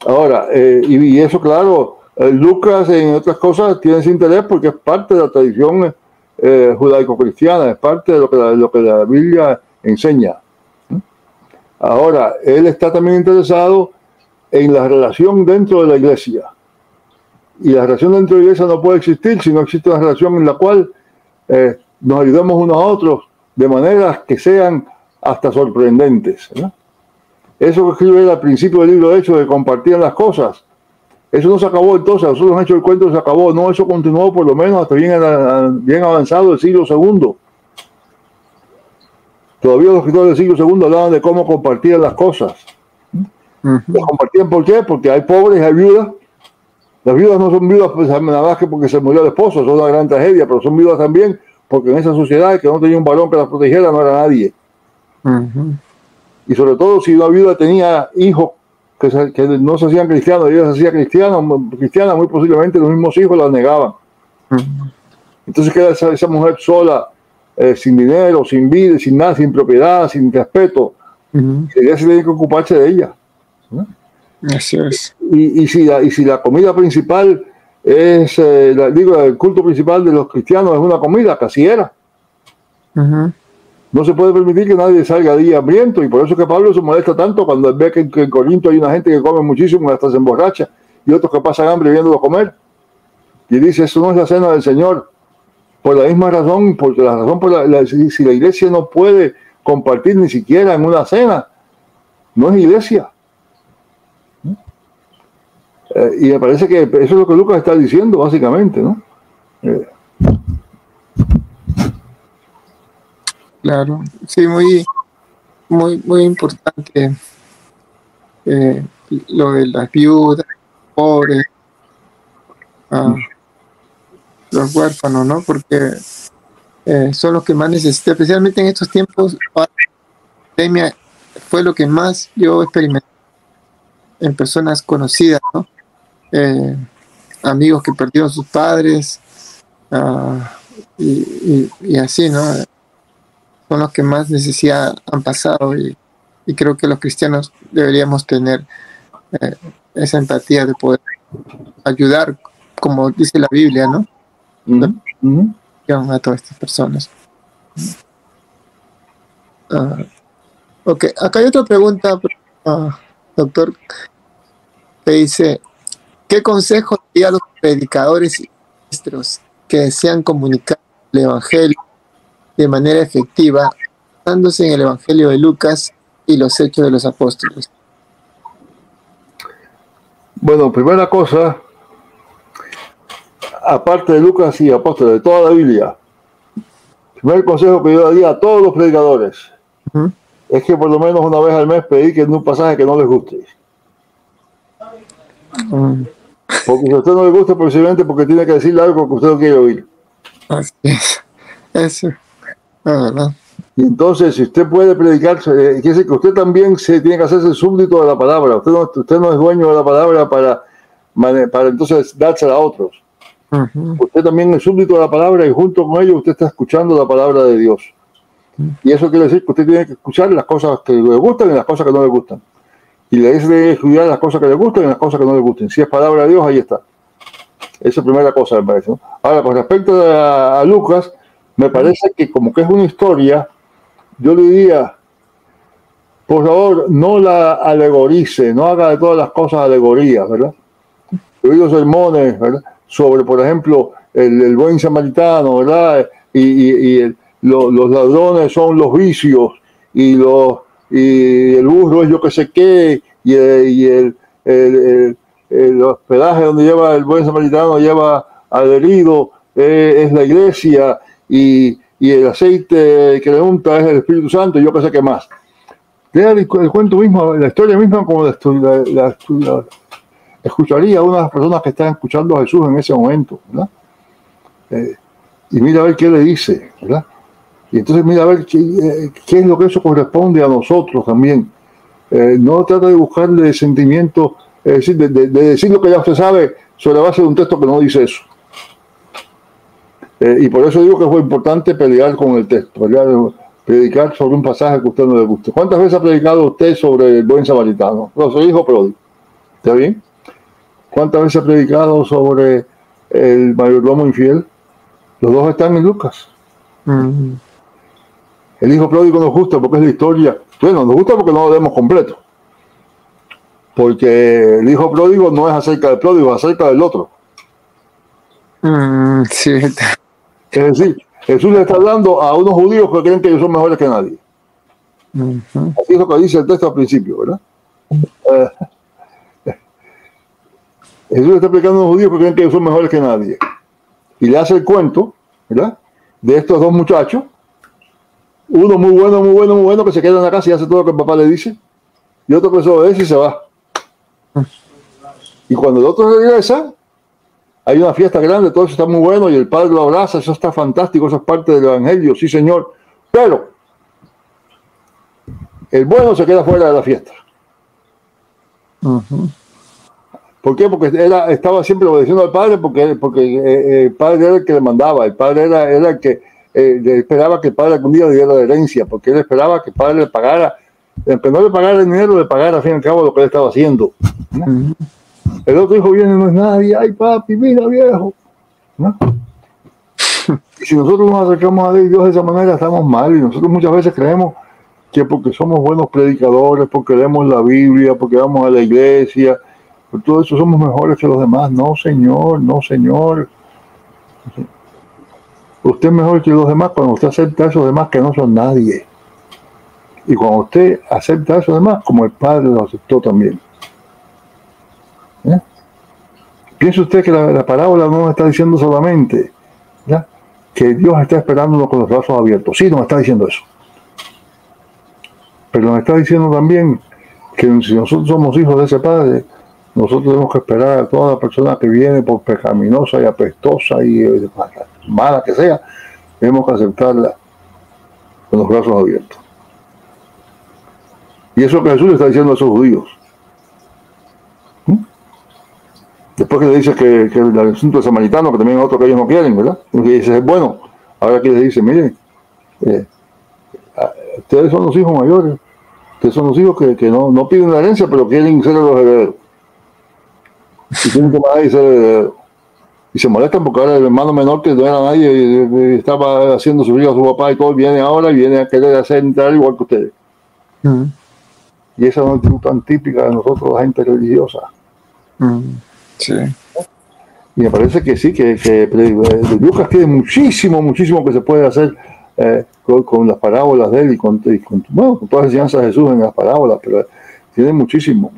Ahora, y eso claro, Lucas en otras cosas tiene ese interés porque es parte de la tradición judaico-cristiana, es parte de lo que la Biblia enseña. Ahora, él está también interesado en la relación dentro de la iglesia. Y la relación dentro de la iglesia no puede existir si no existe una relación en la cual nos ayudemos unos a otros de maneras que sean hasta sorprendentes, ¿no? Eso que escribe él al principio del libro de Hechos, de compartir las cosas, eso no se acabó entonces. Nosotros hemos hecho el cuento, se acabó. No, eso continuó por lo menos hasta bien avanzado el siglo II. Todavía los escritores del siglo II hablaban de cómo compartían las cosas. ¿Las compartían por qué? Porque hay pobres y hay viudas. Las viudas no son viudas pues, nada más que porque se murió el esposo, eso es una gran tragedia, pero son viudas también porque en esa sociedad el que no tenía un varón que las protegiera no era nadie. Y sobre todo si una viuda tenía hijos que no se hacían cristianos, ella se hacía cristiana, muy posiblemente los mismos hijos la negaban. Entonces queda esa mujer sola, sin dinero, sin vida, sin nada, sin propiedad, sin respeto. Y ella se tiene que ocuparse de ella, ¿no? Así es. Y si la comida principal es, el culto principal de los cristianos es una comida, que así era. No se puede permitir que nadie salga de ahí hambriento, y por eso que Pablo se molesta tanto cuando ve que en Corinto hay una gente que come muchísimo y hasta se emborracha, y otros que pasan hambre viéndolo comer. Y dice, eso no es la cena del Señor. Por la misma razón, porque la razón si la iglesia no puede compartir ni siquiera en una cena, no es iglesia. Y me parece que eso es lo que Lucas está diciendo básicamente, ¿no? Claro, sí, muy importante lo de las viudas, pobres, los huérfanos, ¿no? Porque son los que más necesitan, especialmente en estos tiempos. La pandemia fue lo que más yo experimenté en personas conocidas, ¿no? Amigos que perdieron sus padres, y así, ¿no? Son los que más necesidad han pasado, y creo que los cristianos deberíamos tener esa empatía de poder ayudar, como dice la Biblia, ¿no? A todas estas personas. Ok, acá hay otra pregunta, doctor, que dice: ¿qué consejo daría a los predicadores y maestros que desean comunicar el Evangelio de manera efectiva, basándose en el Evangelio de Lucas y los Hechos de los Apóstoles? Bueno, primera cosa, aparte de Lucas y Apóstoles, de toda la Biblia, el primer consejo que yo daría a todos los predicadores es que por lo menos una vez al mes prediquen un pasaje que no les guste. Porque si a usted no le gusta, posiblemente porque tiene que decirle algo que usted no quiere oír. Así es. Eso. ¿Verdad? Y entonces, si usted puede predicar, quiere decir que usted también se tiene que hacerse súbdito de la palabra. Usted no es dueño de la palabra para entonces dársela a otros. Usted también es súbdito de la palabra, y junto con ello usted está escuchando la palabra de Dios. Y eso quiere decir que usted tiene que escuchar las cosas que le gustan y las cosas que no le gustan. Y le debe estudiar las cosas que le gustan y las cosas que no le gusten. Si es palabra de Dios, ahí está. Esa es la primera cosa, me parece, ¿no? Ahora, con respecto a Lucas, me parece que como que es una historia, yo le diría, por favor, no la alegorice, no haga de todas las cosas alegorías, ¿verdad? He oído sermones, ¿verdad?, sobre, por ejemplo, el buen samaritano, ¿verdad? Y los ladrones son los vicios, y el burro es yo que sé qué, y el hospedaje donde lleva el buen samaritano lleva al herido, es la iglesia, y el aceite que le unta es el Espíritu Santo, y yo que sé qué más. Lea el cuento mismo, la historia misma, como la escucharía a una de las personas que están escuchando a Jesús en ese momento, ¿verdad? y mira a ver qué le dice, ¿verdad? Y entonces mira a ver qué es lo que eso corresponde a nosotros también. No trata de buscarle sentimientos, es decir, de decir lo que ya usted sabe sobre la base de un texto que no dice eso. Y por eso digo que fue importante pelear con el texto, predicar sobre un pasaje que a usted no le guste. ¿Cuántas veces ha predicado usted sobre el buen samaritano? No, soy hijo pródigo. ¿Está bien? ¿Cuántas veces ha predicado sobre el mayordomo infiel? Los dos están en Lucas. El hijo pródigo nos gusta porque es la historia. Bueno, nos gusta porque no lo vemos completo. Porque el hijo pródigo no es acerca del pródigo, es acerca del otro. Sí. Es decir, Jesús le está hablando a unos judíos que creen que ellos son mejores que nadie. Así es lo que dice el texto al principio, ¿verdad? Jesús le está explicando a unos judíos que creen que ellos son mejores que nadie. Y le hace el cuento, ¿verdad?, de estos dos muchachos. Uno muy bueno, que se queda en la casa y hace todo lo que el papá le dice. Y otro que se obedece y se va. Y cuando el otro regresa, hay una fiesta grande, todo eso está muy bueno y el padre lo abraza, eso está fantástico, eso es parte del evangelio, sí señor. Pero el bueno se queda fuera de la fiesta. ¿Por qué? Porque estaba siempre obedeciendo al padre, porque el padre era el que le mandaba, el padre era el que le esperaba que el padre algún día le diera la herencia, porque él esperaba que el padre le pagara, aunque no le pagara el dinero, le pagara al fin y al cabo lo que él estaba haciendo, ¿no? El otro hijo viene, no es nadie, ay papi, mira viejo, ¿no? Y si nosotros nos acercamos a Dios de esa manera, estamos mal, y nosotros muchas veces creemos que porque somos buenos predicadores, porque leemos la Biblia, porque vamos a la iglesia, por todo eso somos mejores que los demás. No señor, no señor. Usted es mejor que los demás cuando usted acepta a esos demás que no son nadie. Y cuando usted acepta a esos demás, como el Padre lo aceptó también. Piense usted que la parábola no nos está diciendo solamente, ¿ya?, que Dios está esperándonos con los brazos abiertos. Sí, nos está diciendo eso. Pero nos está diciendo también que si nosotros somos hijos de ese Padre, nosotros tenemos que esperar a toda la persona que viene, por pecaminosa y apestosa y mala que sea, tenemos que aceptarla con los brazos abiertos. Y eso que Jesús le está diciendo a esos judíos. Después que le dice que el asunto de samaritano, que también es otro que ellos no quieren, ¿verdad? Y dice, es bueno. Ahora aquí les dice, miren, ustedes son los hijos mayores, ustedes son los hijos que no piden la herencia, pero quieren ser los herederos. Y tienen que mandar y ser herederos. Y se molestan porque ahora el hermano menor, que no era nadie, y estaba haciendo su vida a su papá y todo, viene ahora y viene a querer hacer entrar igual que ustedes. Y esa es una actitud tan típica de nosotros, la gente religiosa. Sí. Y me parece que sí, que Lucas tiene muchísimo que se puede hacer con las parábolas de él y con todas las enseñanzas de Jesús en las parábolas, pero tiene muchísimo.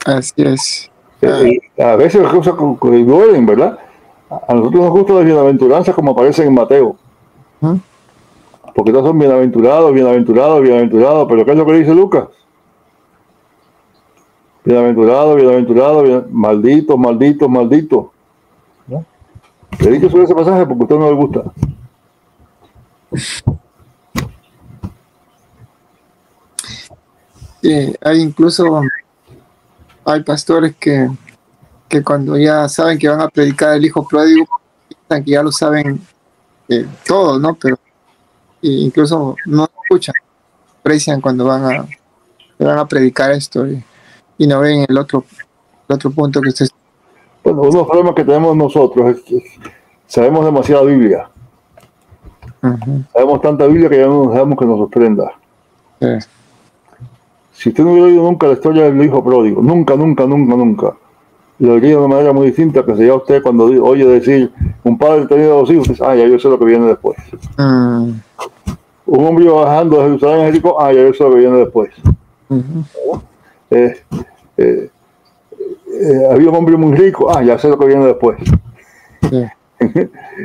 Así es. A veces las cosas que duelen, ¿verdad? A nosotros nos gustan las bienaventuranzas como aparecen en Mateo. Porque todos son bienaventurados, pero ¿qué es lo que dice Lucas? Bienaventurado, maldito. ¿No? Le dije sobre ese pasaje porque a usted no le gusta. Hay pastores que cuando ya saben que van a predicar el hijo pródigo, piensan que ya lo saben todo, ¿no? Pero incluso no escuchan, aprecian cuando van a predicar esto y no ven el otro punto que usted... Bueno, uno de los problemas que tenemos nosotros es que sabemos demasiada Biblia. Sabemos tanta Biblia que ya no nos dejamos que nos sorprenda. Sí. Si usted no hubiera oído nunca la historia del hijo pródigo, nunca, lo diría de una manera muy distinta que sería usted cuando oye decir, un padre tenía dos hijos, ya yo sé lo que viene después. Un hombre iba bajando de Jerusalén a Jericó, ya yo sé lo que viene después. Había un hombre muy rico, ya sé lo que viene después.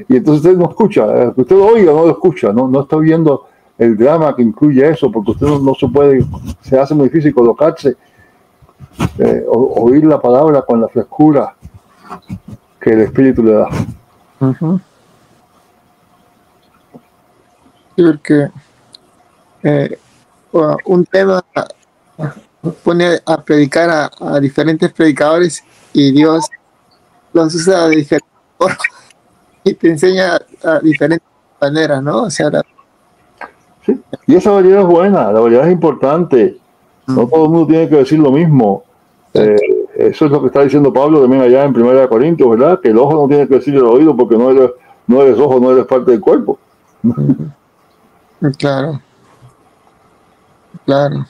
Y entonces usted no escucha, usted lo oiga, no lo escucha, no está viendo el drama que incluye eso, porque usted no se puede, se hace muy difícil colocarse, oír la palabra con la frescura que el Espíritu le da. Sí, porque un tema pone a predicar a diferentes predicadores y Dios los usa de diferentes formas y te enseña a diferentes maneras, ¿no? O sea, Sí. Y esa variedad es buena, la variedad es importante. No todo el mundo tiene que decir lo mismo. Eso es lo que está diciendo Pablo también allá en 1 Corintios, ¿verdad? Que el ojo no tiene que decir el oído porque no eres ojo, no eres parte del cuerpo. Claro, claro.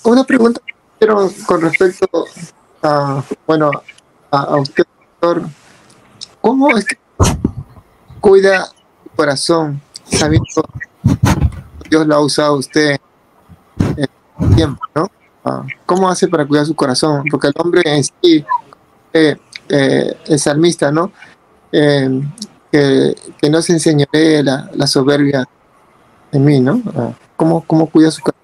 Una pregunta que quiero con respecto a, bueno, a usted, doctor. ¿Cómo es que cuida su corazón sabiendo que Dios lo ha usado a usted en tiempo, ¿no? ¿Cómo hace para cuidar su corazón? Porque el hombre en sí, el salmista, ¿no? Que no se enseñoree la soberbia en mí, ¿no? ¿Cómo cuida su corazón?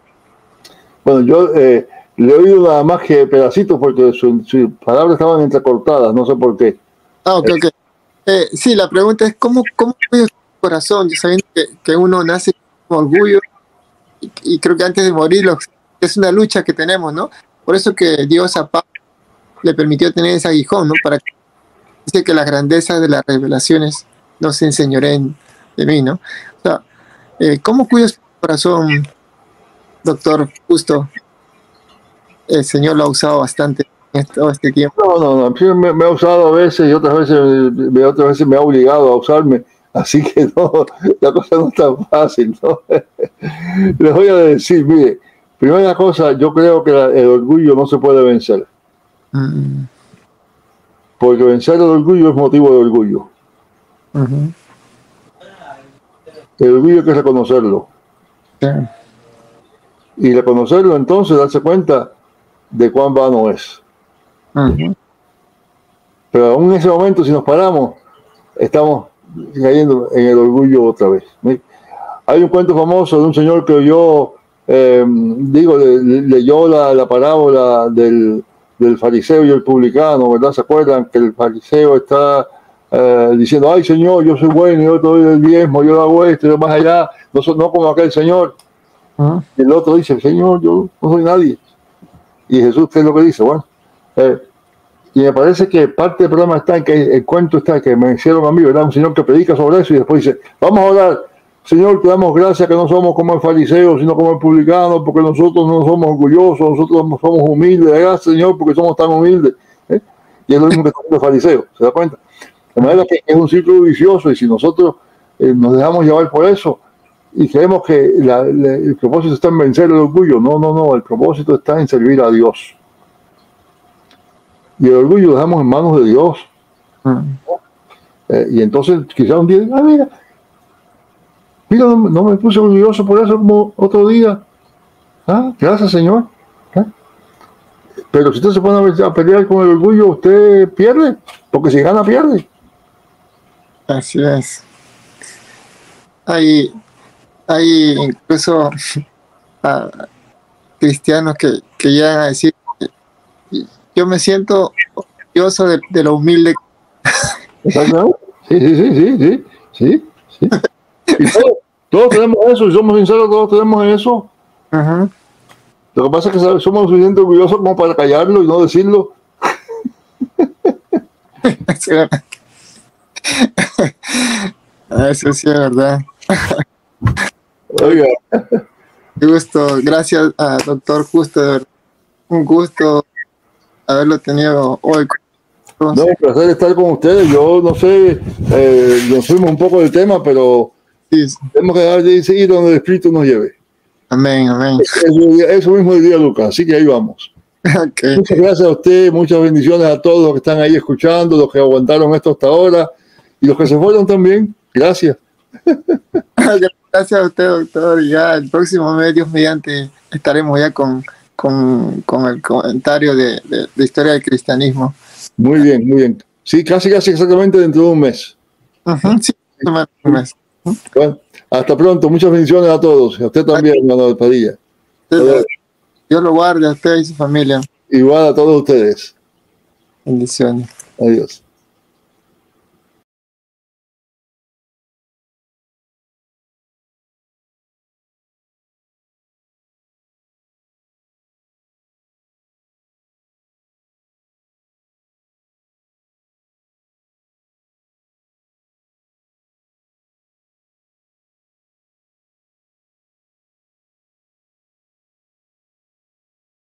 Bueno, yo le he oído nada más que pedacitos porque sus palabras estaban entrecortadas, no sé por qué. Ok. Sí, la pregunta es ¿cómo cuida su corazón? Yo sabiendo que uno nace con orgullo y creo que antes de morir es una lucha que tenemos, ¿no? Por eso que Dios a Pablo le permitió tener ese aguijón, ¿no? Para que dice que las grandezas de las revelaciones no se enseñoreen de mí, ¿no? O sea, ¿cómo cuida su corazón, doctor Justo? El Señor lo ha usado bastante en todo este tiempo. No. Sí, me ha usado a veces y otras veces me ha obligado a usarme. Así que no, la cosa no es tan fácil, ¿no? Les voy a decir, mire, primera cosa, yo creo que el orgullo no se puede vencer. Porque vencer el orgullo es motivo de orgullo. El orgullo hay que reconocerlo. Sí. Y reconocerlo entonces, darse cuenta de cuán vano es. Pero aún en ese momento, si nos paramos, estamos cayendo en el orgullo otra vez. Hay un cuento famoso de un señor que oyó, leyó la parábola del fariseo y el publicano, ¿verdad? ¿Se acuerdan? Que el fariseo está diciendo, ay Señor, yo soy bueno, yo te doy el diezmo, yo hago esto, yo más allá, no como aquel señor. Y el otro dice, Señor, yo no soy nadie. Y Jesús, ¿qué es lo que dice? Bueno, y me parece que parte del problema está en que el cuento está que me hicieron a mí, ¿verdad? Un señor que predica sobre eso y después dice, vamos a orar, Señor, te damos gracias que no somos como el fariseo, sino como el publicano, porque nosotros no somos orgullosos, nosotros somos humildes, gracias Señor, porque somos tan humildes. Y es lo mismo que está haciendo el fariseo, ¿se da cuenta? De manera que es un círculo vicioso y si nosotros nos dejamos llevar por eso y creemos que el propósito está en vencer el orgullo, no, el propósito está en servir a Dios. Y el orgullo lo dejamos en manos de Dios. Y entonces quizás un día, mira, no me puse orgulloso por eso como otro día. Gracias Señor. Pero si usted se pone a pelear con el orgullo, usted pierde, porque si gana, pierde. Así es. Hay incluso cristianos que llegan a decir, yo me siento orgulloso de lo humilde. Exactamente. Sí. Y todos tenemos eso, si somos sinceros, todos tenemos eso. Lo que pasa es que somos lo suficientemente orgullosos como para callarlo y no decirlo. Eso sí es verdad. Oiga. Qué gusto, gracias a doctor Justo, de verdad. Un gusto haberlo tenido hoy. No, un placer estar con ustedes. Yo no sé, nos fuimos un poco del tema, pero sí, tenemos que dejar de seguir donde el Espíritu nos lleve. Amén. Eso mismo diría Lucas, así que ahí vamos. Okay. Muchas gracias a usted, muchas bendiciones a todos los que están ahí escuchando, los que aguantaron esto hasta ahora y los que se fueron también. Gracias. Gracias a usted, doctor. Y ya el próximo mes, Dios mediante, estaremos ya con el comentario de historia del cristianismo. Muy bien. Sí, casi exactamente dentro de un mes. Sí, un mes. Bueno, hasta pronto. Muchas bendiciones a todos. A usted también, hermano Padilla. Dios lo guarde a usted y su familia. Igual a todos ustedes. Bendiciones. Adiós.